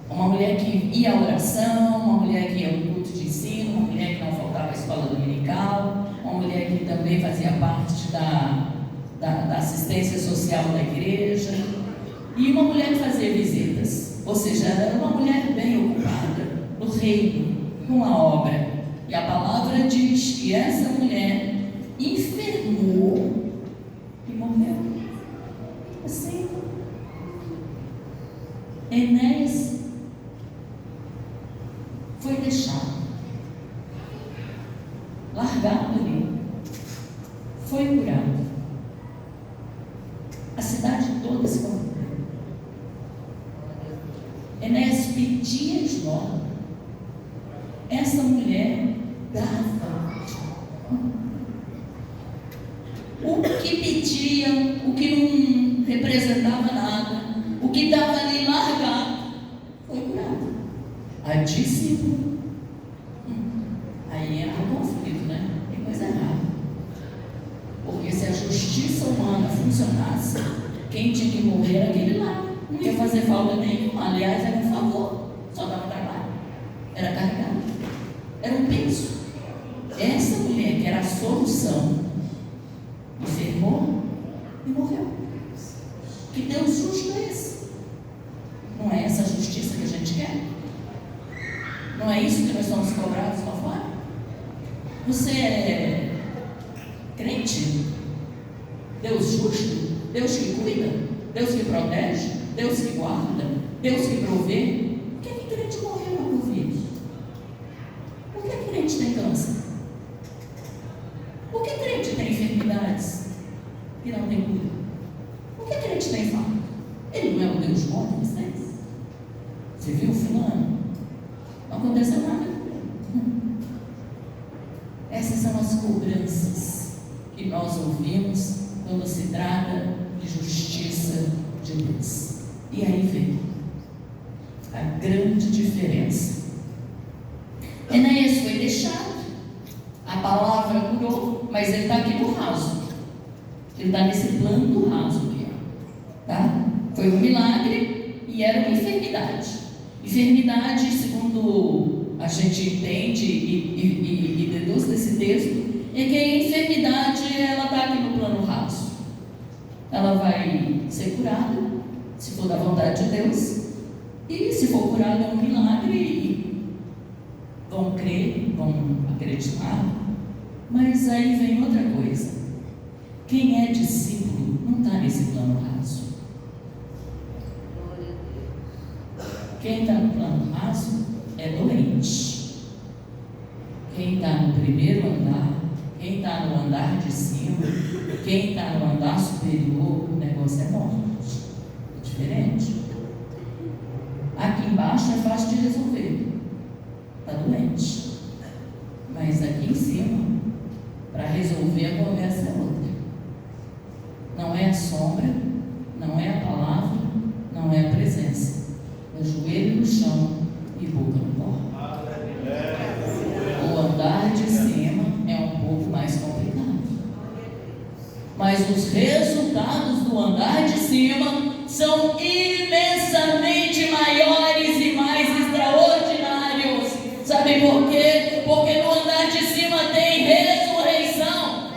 [SPEAKER 1] uma mulher que ia à oração, uma mulher que ia ao culto de ensino, uma mulher que não faltava à escola dominical, uma mulher que também fazia parte da assistência social da igreja, e uma mulher que fazia visitas, ou seja, ela era uma mulher bem ocupada no reino, com a obra. E a palavra diz que essa mulher enfermou e morreu. Assim, Enéas foi deixado, largado ali, foi curado. A cidade toda se converteu. Enéas pedia esmola. Essa mulher dava. O que pedia, o que não representava nada, o que estava ali largado, foi curado. A discípula. Aí entra o conflito, né? Tem coisa errada. Porque se a justiça humana funcionasse, quem tinha que morrer era aquele lá. Não ia fazer falta nenhuma. Aliás, era um favor. Só dava trabalho. Era carregado. Era um peso. Essa mulher, que era a solução, enfermou e morreu. Que Deus justo é esse? Não é essa justiça que a gente quer? Não é isso que nós somos cobrados lá fora? Você é crente? Deus justo? Deus que cuida? Deus que protege? Deus que guarda? Deus que provê? Por que crente morreu na Covid? Por que crente tem câncer? Por que crente tem enfermidades que não tem cura? Por que crente tem fome? Ele não é o Deus bom de vocês? Você viu fulano? Não aconteceu nada com ele. Essas são as cobranças que nós ouvimos quando se trata de justiça de Deus. E aí vem a grande diferença. Enéas foi deixado, a palavra curou, mas ele está aqui no raso. Ele está nesse plano do raso aqui, tá? Foi um milagre e era uma enfermidade. Enfermidade, segundo a gente entende e deduz desse texto, é que a enfermidade, ela está aqui no plano raso. Ela vai ser curada, se for da vontade de Deus, e se for curada é um milagre, e vão crer, vão acreditar. Mas aí vem outra coisa. Quem é discípulo não está nesse plano raso. Quem está no plano raso é doente. Quem está no primeiro andar, quem está no andar de cima, quem está no andar superior, o negócio é morte. É diferente. Aqui embaixo é fácil de resolver. Está doente. Mas aqui em cima, para resolver a conversa é outra. Não é a sombra, não é a palavra, não é a presença. É joelho no chão e boca no pó. O andar de cima é um pouco mais complicado. Mas os resultados do andar de cima são imensamente maiores e mais extraordinários. Sabe por quê? Porque no andar de cima tem ressurreição.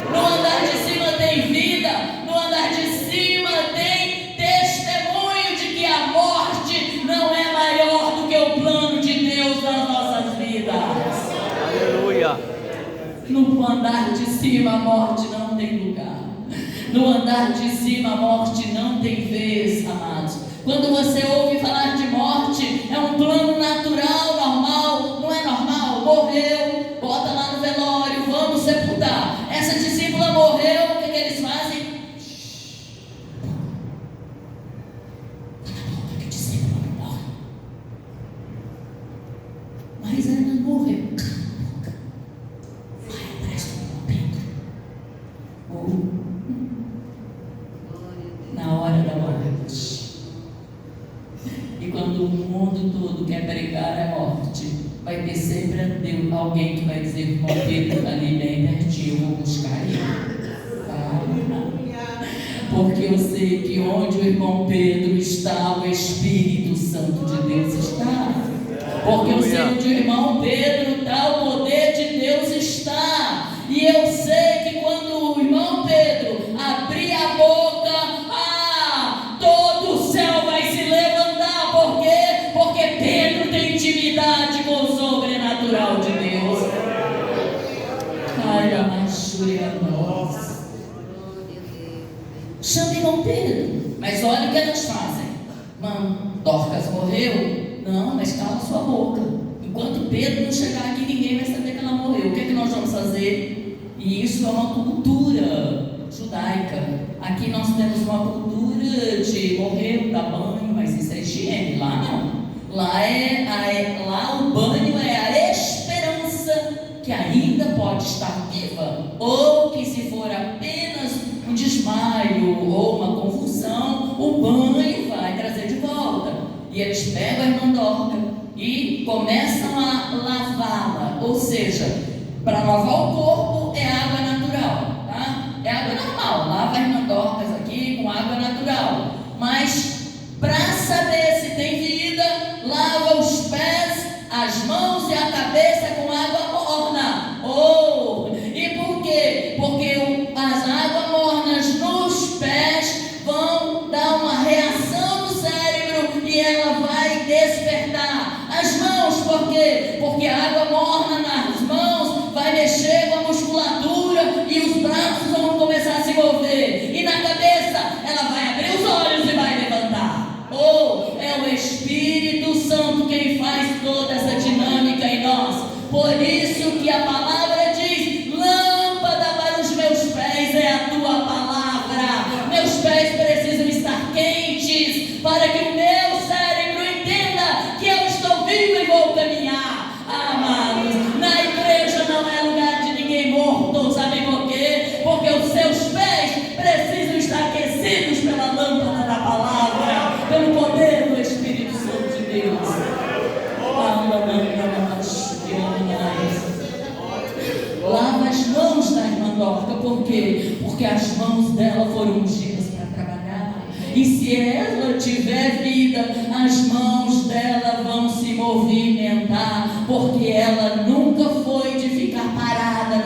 [SPEAKER 1] No andar de cima tem vida. No andar de cima tem testemunho de que a morte não é maior do que o plano de Deus nas nossas vidas.
[SPEAKER 2] Aleluia.
[SPEAKER 1] No andar de cima a morte não tem lugar. No andar de cima a morte não tem vez, amados. Quando você ouve falar de morte, é um plano natural, normal. Não é normal? Morreu, bota lá no velório, vamos sepultar. morreu. Vai atrás do irmão Pedro. Na hora da morte. E quando o mundo todo quer pregar a morte, vai ter sempre alguém que vai dizer: irmão Pedro está ali bem pertinho, eu vou buscar ele. Porque eu sei que onde o irmão Pedro está, o Espírito Santo de Deus está. Porque eu sei onde o irmão Pedro está, o poder de Deus está. E eu sei que quando o irmão Pedro abrir a boca, todo o céu vai se levantar. Por quê? Porque Pedro tem intimidade com o sobrenatural de Deus. Ai, a machúria nossa. Chama irmão Pedro. Mas olha o que elas fazem. Dorcas morreu? Não, mas cala sua boca. Enquanto Pedro não chegar aqui, ninguém vai saber que ela morreu. O que é que nós vamos fazer? E isso é uma cultura judaica. Aqui nós temos uma cultura de morrer, dar banho, mas isso é higiene. Lá não. Lá o banho é a esperança que ainda pode estar viva. Ou que se for apenas um desmaio ou uma convulsão, o banho vai trazer de volta. E eles pegam a irmã Dorca e começam a lavá-la. Ou seja, para lavar o corpo é água natural, tá? É água normal. Lava a irmã Dorcas aqui com água natural. Mas para saber se tem vida, lava os pés, as mãos e a cabeça com água morna. E por quê? Porque as águas mornas nos pés vão dar uma reação no cérebro e ela vai despertar. As mãos, por quê? Porque a água morna nas mãos vai mexer com a musculatura e os braços vão começar a se mover. E na cabeça ela vai abrir os olhos e vai levantar. É o Espírito Santo quem faz toda essa dinâmica em nós. Por isso que a palavra diz: lâmpada para os meus pés é a tua palavra. Meus pés precisam estar quentes para que o meu cérebro entenda que eu estou vivo e vou caminhar. Amados, na igreja não é lugar de ninguém morto. Sabe por quê? Porque os seus pés precisam estar aquecidos pela lâmpada da palavra, pelo poder do Espírito Santo de Deus. Lava as mãos da irmã Dorca. Por quê? Porque as mãos dela foram ungidas para trabalhar. E se ela tiver vida, as mãos dela vão se movimentar. Porque ela nunca foi de ficar parada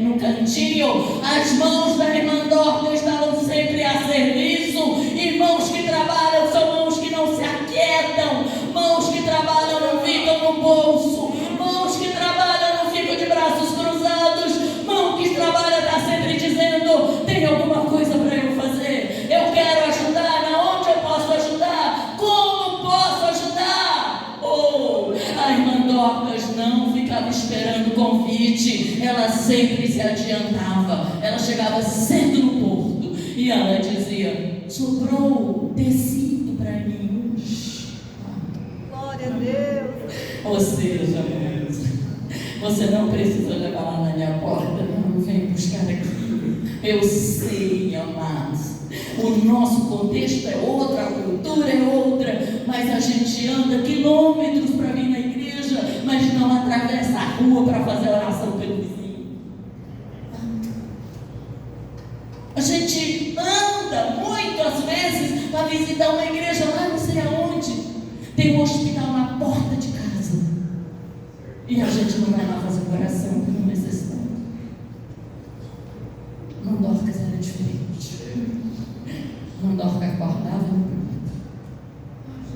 [SPEAKER 1] no cantinho. As mãos da irmã Dorca estavam sempre a serviço. E mãos que trabalham são mãos que não se aquietam. Mãos que trabalham não ficam no bolso. Mãos que trabalham não ficam de braços cruzados. Mão que trabalha está sempre dizendo: tem alguma coisa para eu fazer? Eu quero ajudar. Aonde eu posso ajudar? Como posso ajudar? A irmã Dorcas não ficava esperando convite. Ela sempre se adiantava. Ela chegava cedo no porto e ela dizia: sobrou tecido para mim.
[SPEAKER 3] Glória a Deus.
[SPEAKER 1] Ou seja, você não precisa levar lá na minha porta. Não, vem buscar aqui. Eu sei, amados, o nosso contexto é outro, a cultura é outra, mas a gente anda quilômetros para vir na igreja, mas não atravessa a rua para fazer oração pelo vizinho. A gente anda muitas vezes para visitar uma igreja lá não sei aonde. Tem um hospital na porta de casa. E a gente não vai lá fazer oração por necessidade. Não Dorcas era diferente. Não Dorcas acordava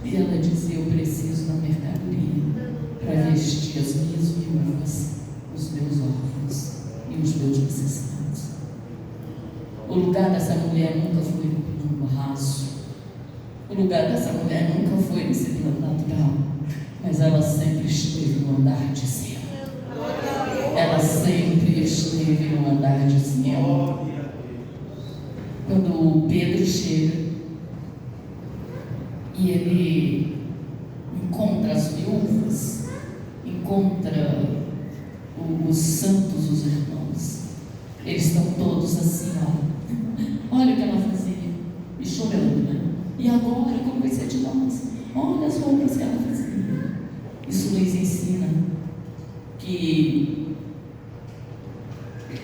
[SPEAKER 1] e ela dizia: eu preciso da mercadoria para vestir as minhas viúvas, os meus órfãos e os meus necessitados. O lugar dessa mulher nunca foi no raso. O lugar dessa mulher nunca foi nesse plano natural, mas ela sempre esteve no andar de cima. Ela sempre esteve no andar de cima. Quando Pedro chega e ele encontra as viúvas, encontra os santos, os irmãos, eles estão todos assim, olha o que ela fazia, e chorando, né? E agora, como vai ser de nós? Olha as roupas que ela fazia. Isso nos ensina que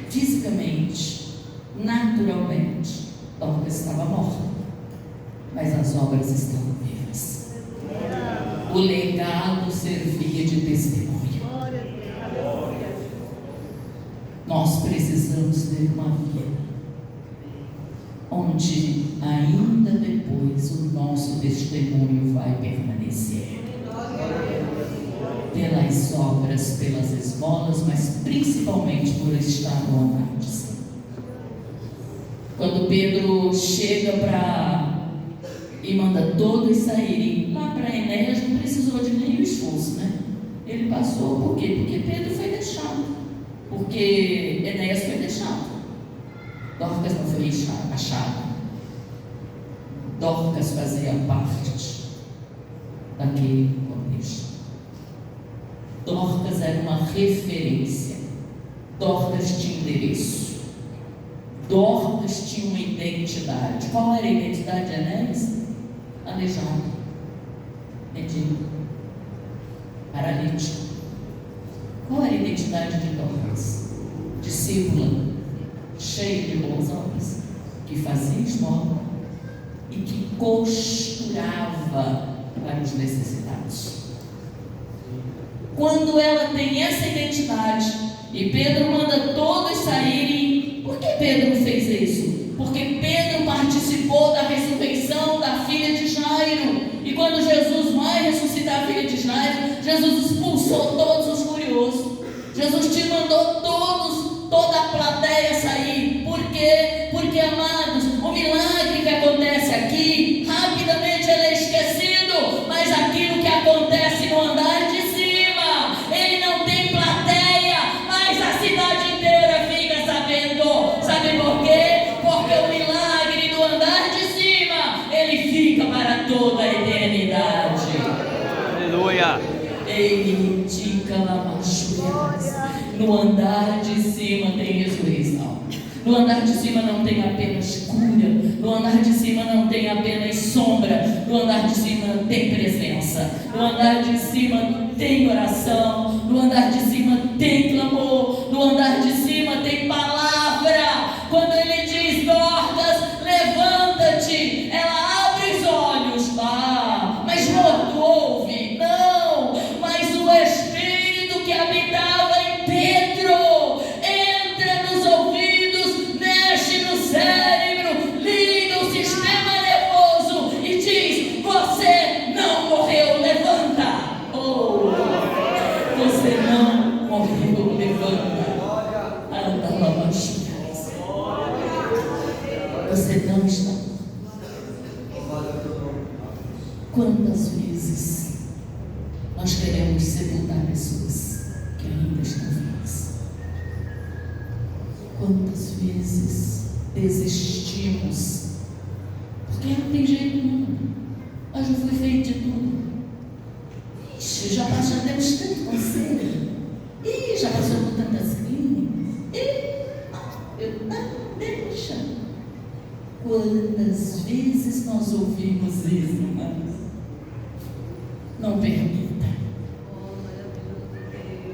[SPEAKER 1] fisicamente, naturalmente, Dorcas estava morta, mas as obras estavam vivas. O legado servia de testemunho. Nós precisamos ter uma vida onde ainda depois o nosso testemunho vai permanecer. Pelas obras, pelas esmolas, mas principalmente por estar no andar de cima. Quando Pedro chega e manda todos saírem lá para Enéas, não precisou de nenhum esforço, né? Ele passou, por quê? Porque Pedro foi deixado. Porque Enéas foi deixado. Dorcas não foi achado. Dorcas fazia parte daquele contexto. Dorcas era uma referência. Dorcas tinha endereço. Dorcas tinha uma identidade. Qual era a identidade de Enéas? Aleijado, mendigo, paralítico. Qual era a identidade de Dorcas? Discípula, cheia de boas obras, que fazia esmola e que costurava para os necessitados. Quando ela tem essa identidade e Pedro manda todos saírem, por que Pedro fez isso? Porque Pedro participou da ressurreição da filha de Jairo. E quando Jesus vai ressuscitar a filha de Jairo, Jesus expulsou todos os curiosos. Jesus te mandou toda a plateia sair. Por quê? Porque, amados, o milagre que acontece aqui, rapidamente ele é esquecido. Mas aquilo que acontece no andar de cima, ele não tem plateia, mas a cidade inteira fica sabendo. Sabe por quê? Porque o milagre do andar de cima, ele fica para toda a eternidade.
[SPEAKER 2] Aleluia.
[SPEAKER 1] Ele indica lá no andar de cima tem ressurreição. No andar de cima não tem apenas cura. No andar de cima não tem apenas sombra. No andar de cima tem presença. No andar de cima tem oração. No andar de cima tem clamor. No andar de cima tem palavra. Quando ele diz: Dorcas, levanta-te, ela abre os olhos. Mas morto ouve? Não, mas o Espírito que habitava em Pedro entra nos ouvidos, mexe no cérebro, liga o sistema nervoso e diz: você não morreu, levanta. Você não morreu, levanta. Você não está. Quantas vezes nós queremos sepultar pessoas que ainda estão vivas? Quantas vezes desistimos? Porque não tem jeito nenhum. Eu já fui feito de tudo. Ixi, já demos tanto conselho. Já passou por tantas clínicas. Deixa. Quantas vezes nós ouvimos isso, irmãos? Não permita.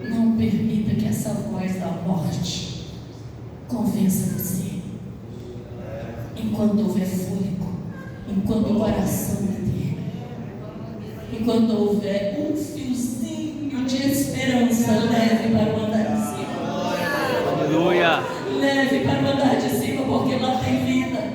[SPEAKER 1] Não permita que essa voz da morte convença você. Enquanto houver fôlego, enquanto o coração bater, enquanto houver um fiozinho de esperança, leve para o andar de cima.
[SPEAKER 2] Aleluia.
[SPEAKER 1] Leve para o andar de cima, porque lá tem vida.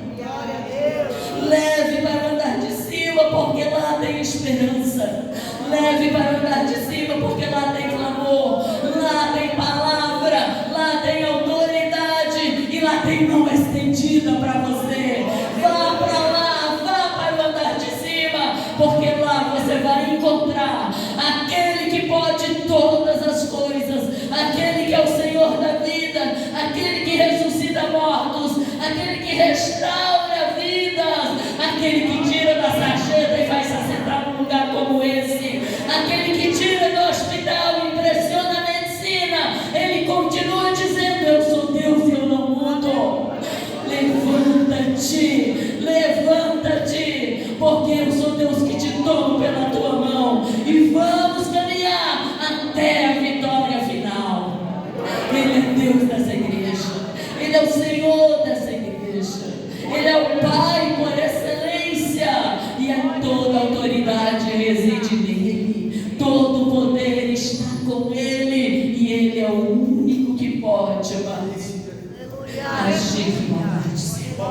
[SPEAKER 1] Leve para o andar de cima, porque lá tem esperança. Leve para o andar de cima, porque lá tem clamor, lá tem palavra, lá tem autoridade e lá tem mão estendida para você. Vá para lá, vá para o andar de cima, porque lá você vai encontrar aquele é a vitória final. Ele é Deus dessa igreja. Ele é o Senhor dessa igreja. Ele é o Pai por excelência. E toda a autoridade reside nele. Todo o poder está com ele. E ele é o único que pode agir no lugar de Senhor.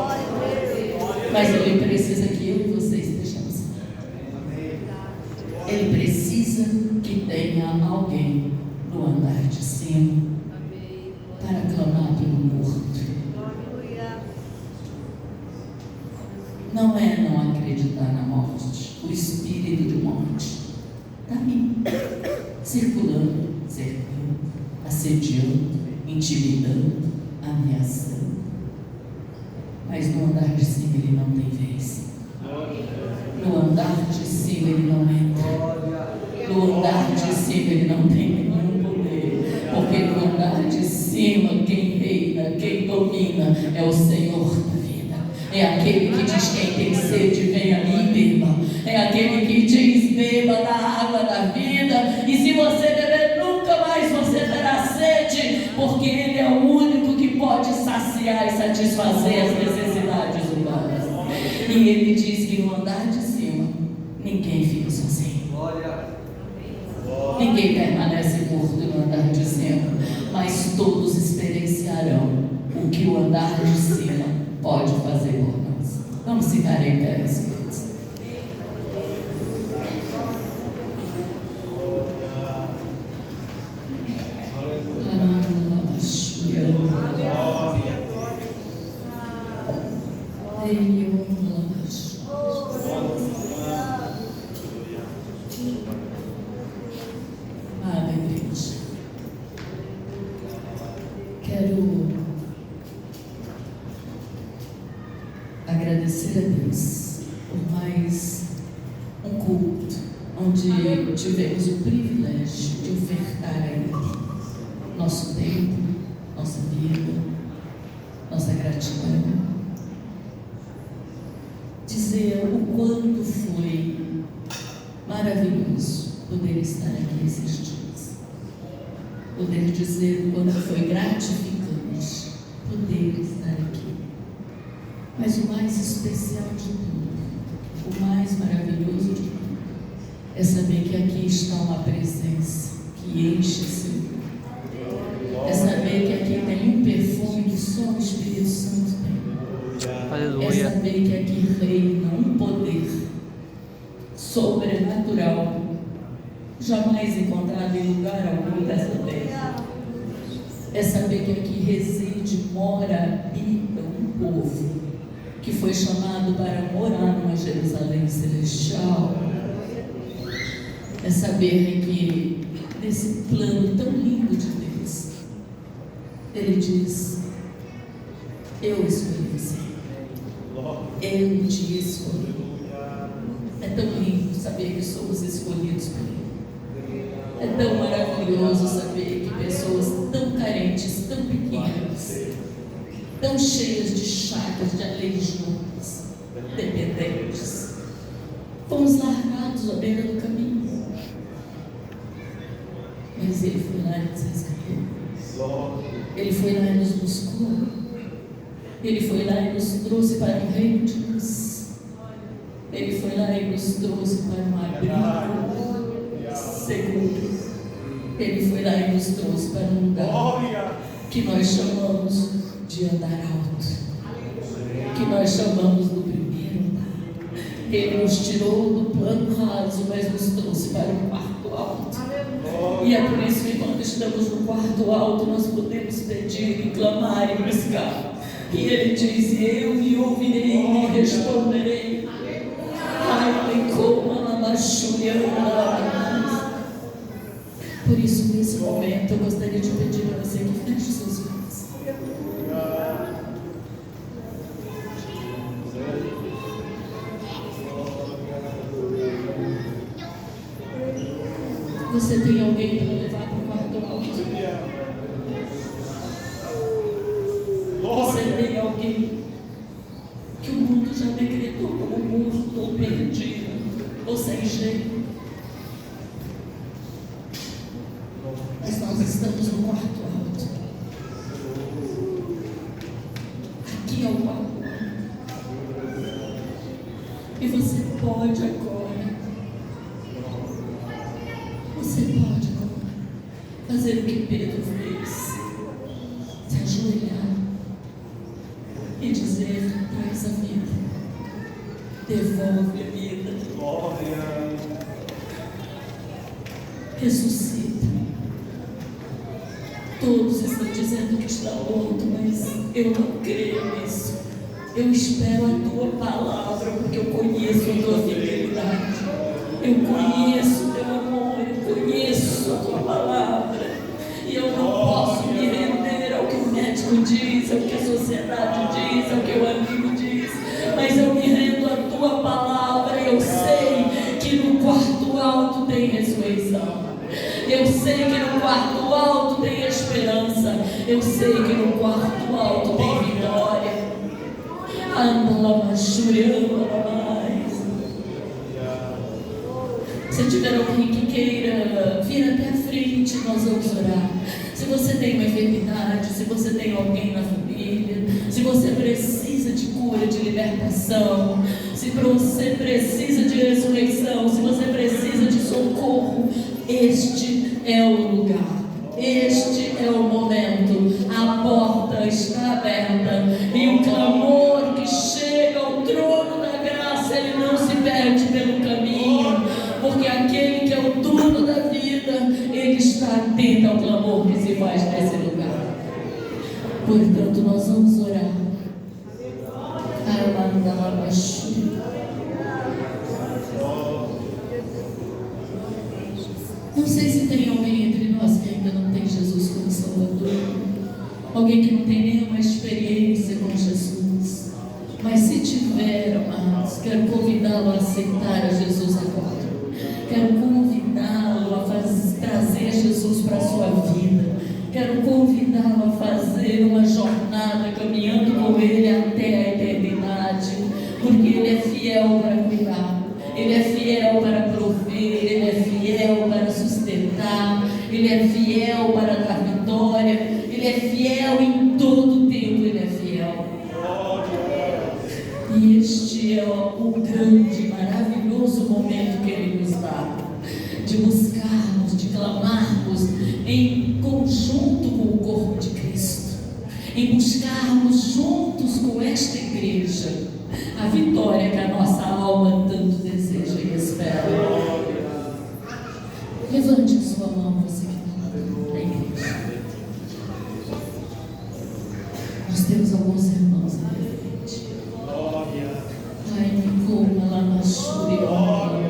[SPEAKER 1] Mas ele precisa que eu e você estejamos. Ele precisa que tenha alguém no andar de cima para clamar pelo morto. Não é não acreditar na morte. O espírito de morte está aí, circulando, cercando, assediando, intimidando, ameaçando. Mas no andar de cima ele não tem vez. No andar de cima ele não entra. No andar de cima ele não tem nenhum poder. Porque no andar de cima quem reina, quem domina é o Senhor da vida. É aquele que diz: quem tem sede, vem a mim e beba. É aquele que diz: beba da água da vida. E se você beber, nunca mais você terá sede. Porque ele é o único que pode saciar e satisfazer as necessidades humanas. E ele diz que no andar de cima ninguém fica sozinho. Ninguém permanece morto no andar de cima, mas todos experienciarão o que o andar de cima pode fazer por nós. Vamos ficar em pé, meus queridos. Quero agradecer a Deus por mais um culto onde tivemos o privilégio de ofertar a Ele nosso tempo, nossa vida, nossa gratidão. Dizer o quanto foi maravilhoso poder estar aqui esses dias. Poder dizer o quanto foi gratificante poder estar aqui. Mas o mais especial de tudo, o mais maravilhoso de tudo, é saber que aqui está uma presença que enche seu corpo. É saber que aqui tem um perfume que só o Espírito Santo tem.
[SPEAKER 2] Aleluia.
[SPEAKER 1] É saber que aqui reina um poder sobrenatural jamais encontrado em lugar algum dessa terra. É saber que aqui reside, mora, habita um povo que foi chamado para morar numa Jerusalém celestial. É saber que nesse plano tão lindo de Deus, Ele diz: eu escolhi você, eu te escolhi. É tão lindo saber que somos escolhidos por Ele. É tão maravilhoso saber que pessoas tão carentes, tão pequenas, tão cheias de chagas, de aleijões, dependentes, fomos largados à beira do caminho. Mas Ele foi lá e nos resgatou. Ele foi lá e nos buscou. Ele foi lá e nos trouxe para o reino de Deus. Ele foi lá e nos trouxe para um abrigo seguro. Ele foi lá e nos trouxe para um lugar que nós chamamos de andar alto, que nós chamamos do primeiro andar. Ele nos tirou do plano raso, mas nos trouxe para um quarto alto. E é por isso que quando estamos no quarto alto, nós podemos pedir e clamar e buscar. E Ele diz: eu lhe ouvirei e lhe responderei. Por isso, nesse momento, eu gostaria de pedir a você que feche seus olhos. Você tem alguém para levar para o quarto alto? Você tem alguém que o mundo já decretou como morto ou perdido ou sem jeito? estamos no quarto alto. Aqui é o quarto alto. E você pode agora. Você pode agora fazer o que Pedro fez. Se ajoelhar e dizer: traz a vida, devolve a vida, ressuscita. Todos estão dizendo que está morto, mas eu não creio nisso. Eu espero a tua palavra, porque eu conheço a tua fidelidade, eu conheço o teu amor, eu conheço a tua palavra, e eu não posso me render ao que o médico diz, ao que a sociedade diz, ao que o amigo diz, mas eu me rendo à tua palavra. Eu sei que no quarto alto tem ressurreição, eu sei que no quarto alto tem esperança, eu sei que no quarto alto tem vitória. Anda lá, machurando mais. Se tiver alguém que queira vir até a frente, nós vamos orar. Se você tem uma enfermidade, se você tem alguém na família, se você precisa de cura, de libertação, se você precisa de ressurreição, se você precisa de socorro, este é o lugar. Este é o momento. A porta está aberta e o clamor que chega ao trono da graça, ele não se perde pelo caminho, porque aquele que é o dono da vida, ele está atento ao clamor que se faz nesse lugar. Portanto, nós vamos orar. Não sei se tem alguém entre nós que ainda não tem Jesus como Salvador, alguém que não tem nenhuma experiência com Jesus, mas se tiver, amados, quero convidá-lo a aceitar a Jesus agora. Quero convidá-lo a trazer Jesus para a sua vida. Quero convidá-lo a fazer uma jornada caminhando com Ele até a eternidade, porque Ele é fiel para cuidar, Ele é fiel para prover, Ele é fiel para sustentar, Ele é fiel para dar vitória, Ele é fiel em todo o tempo, Ele é fiel. E este é o grande, maravilhoso momento que Ele nos dá, de buscarmos, de clamarmos em conjunto com o corpo de Cristo, em buscarmos juntos com esta igreja a vitória que a nossa alma tanto deseja e espera. Levante a sua mão, você que está na igreja. Nós temos alguns irmãos na frente. Ai, me coma lá na churiola.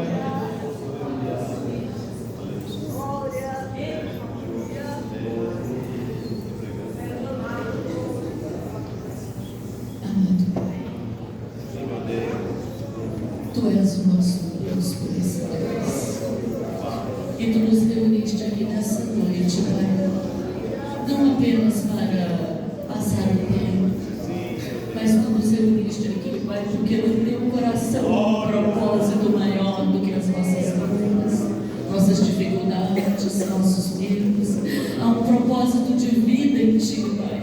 [SPEAKER 1] Tu és o nosso Deus por excelência, e Tu nos reuniste aqui nessa noite, Pai, não apenas para passar o tempo, mas Tu nos reuniste aqui, Pai, porque no Teu coração há um propósito maior do que as nossas dúvidas, nossas dificuldades, nossos medos. Há um propósito de vida em Ti, Pai,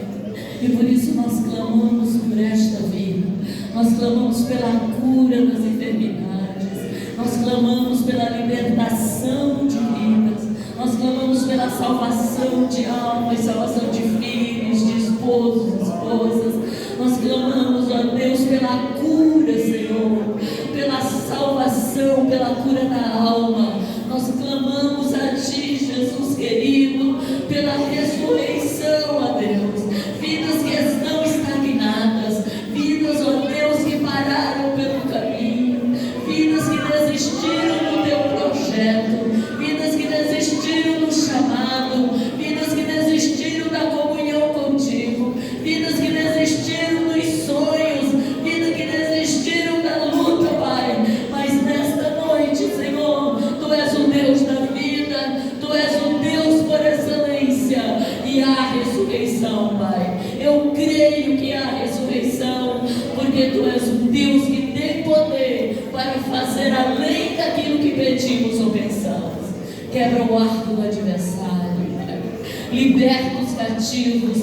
[SPEAKER 1] e por isso nós clamamos por esta vida. Nós clamamos pela cura das enfermidades, nós clamamos pela libertação de vidas, nós clamamos pela salvação de almas, salvação de filhos, de esposos, esposas. Nós clamamos, ó Deus, pela cura, Senhor, pela salvação, pela cura da alma. Nós clamamos a Ti, Jesus querido, pela ressurreição, ó Deus. Vidas que estão estagnadas, vidas, ó Deus, que pararam pelo caminho, vidas que desistiram do Teu projeto, vidas que desistiram do chamado, vidas que desistiram da comunhão contigo, vidas que desistiram dos sonhos, vidas que desistiram da luta, Pai. Mas nesta noite, Senhor, Tu és o Deus da vida, Tu és o Deus por excelência, e há ressurreição, Pai. Eu creio que há ressurreição, porque Tu és um Deus que tem poder para fazer além daquilo que pedimos ou pensamos. Quebra o arco do adversário, Pai. liberta os cativos,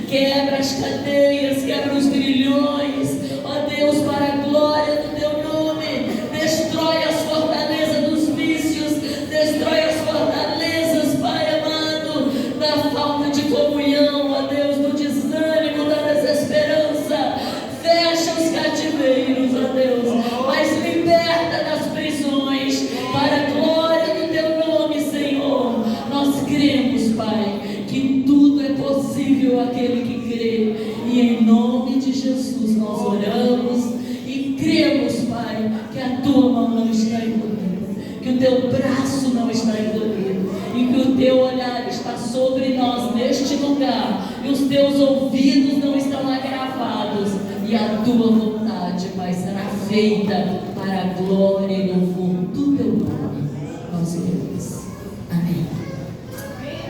[SPEAKER 1] quebra as cadeias, quebra os grilhões, ó Deus, para a glória do teu nome, destrói as fortalezas dos vícios, destrói as fortalezas, Pai amado, da falta de comunhão, ó Deus, do desânimo, da desesperança, fecha os cativeiros, ó Deus, mas liberta das prisões, para a glória do teu nome, Senhor. Nós cremos, Pai, que tudo é possível àquele que crê, e em nome de Jesus nós oramos e cremos, Pai, que a tua mão não está encolhida, que o teu braço não está encolhido, e que o teu olhar está sobre nós neste lugar, e os teus ouvidos não estão agravados, e a tua vontade, Pai, será feita para a glória e louvor do teu nome. Nós oramos. Amém.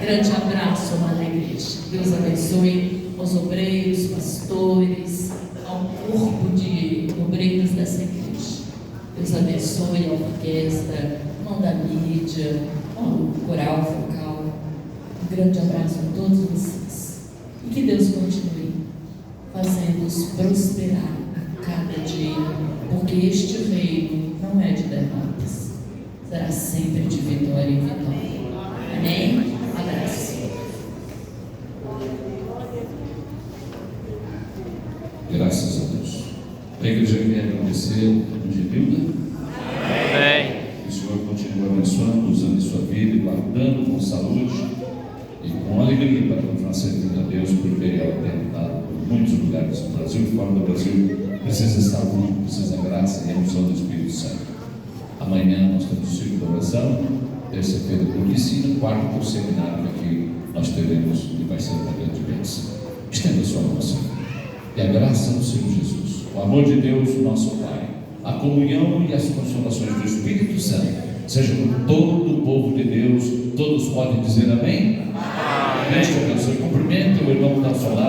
[SPEAKER 1] Grande abraço, amada igreja. Deus abençoe os obreiros, pastores, ao corpo de obreiros dessa igreja. Deus abençoe a orquestra, mão da mídia, o coral vocal. Um grande abraço a todos vocês. E que Deus continue fazendo-os prosperar a cada dia, porque este reino não é de derrotas, será sempre de vitória em vitória. Amém? Abraço.
[SPEAKER 4] Graças a Deus. A igreja quer agradecer o de Bilda.
[SPEAKER 2] Amém.
[SPEAKER 4] Que o Senhor continue abençoando, usando a sua vida e guardando com saúde e com alegria para levar servindo a Deus, porque ela tem dado por muitos lugares no Brasil e fora do Brasil. Precisa estar junto, precisa da graça e a unção do Espírito Santo. Amanhã nós temos o ciclo de oração, terça-feira por piscina, quarta por seminário, que aqui nós teremos e vai ser uma grande bênção. Estenda a sua mão, Senhor. E a graça do Senhor Jesus, o amor de Deus, nosso Pai, a comunhão e as consolações do Espírito Santo, seja com todo o povo de Deus. Todos podem dizer amém? Amém. Deus te abençoe. Cumprimento o irmão que está ao seu lado.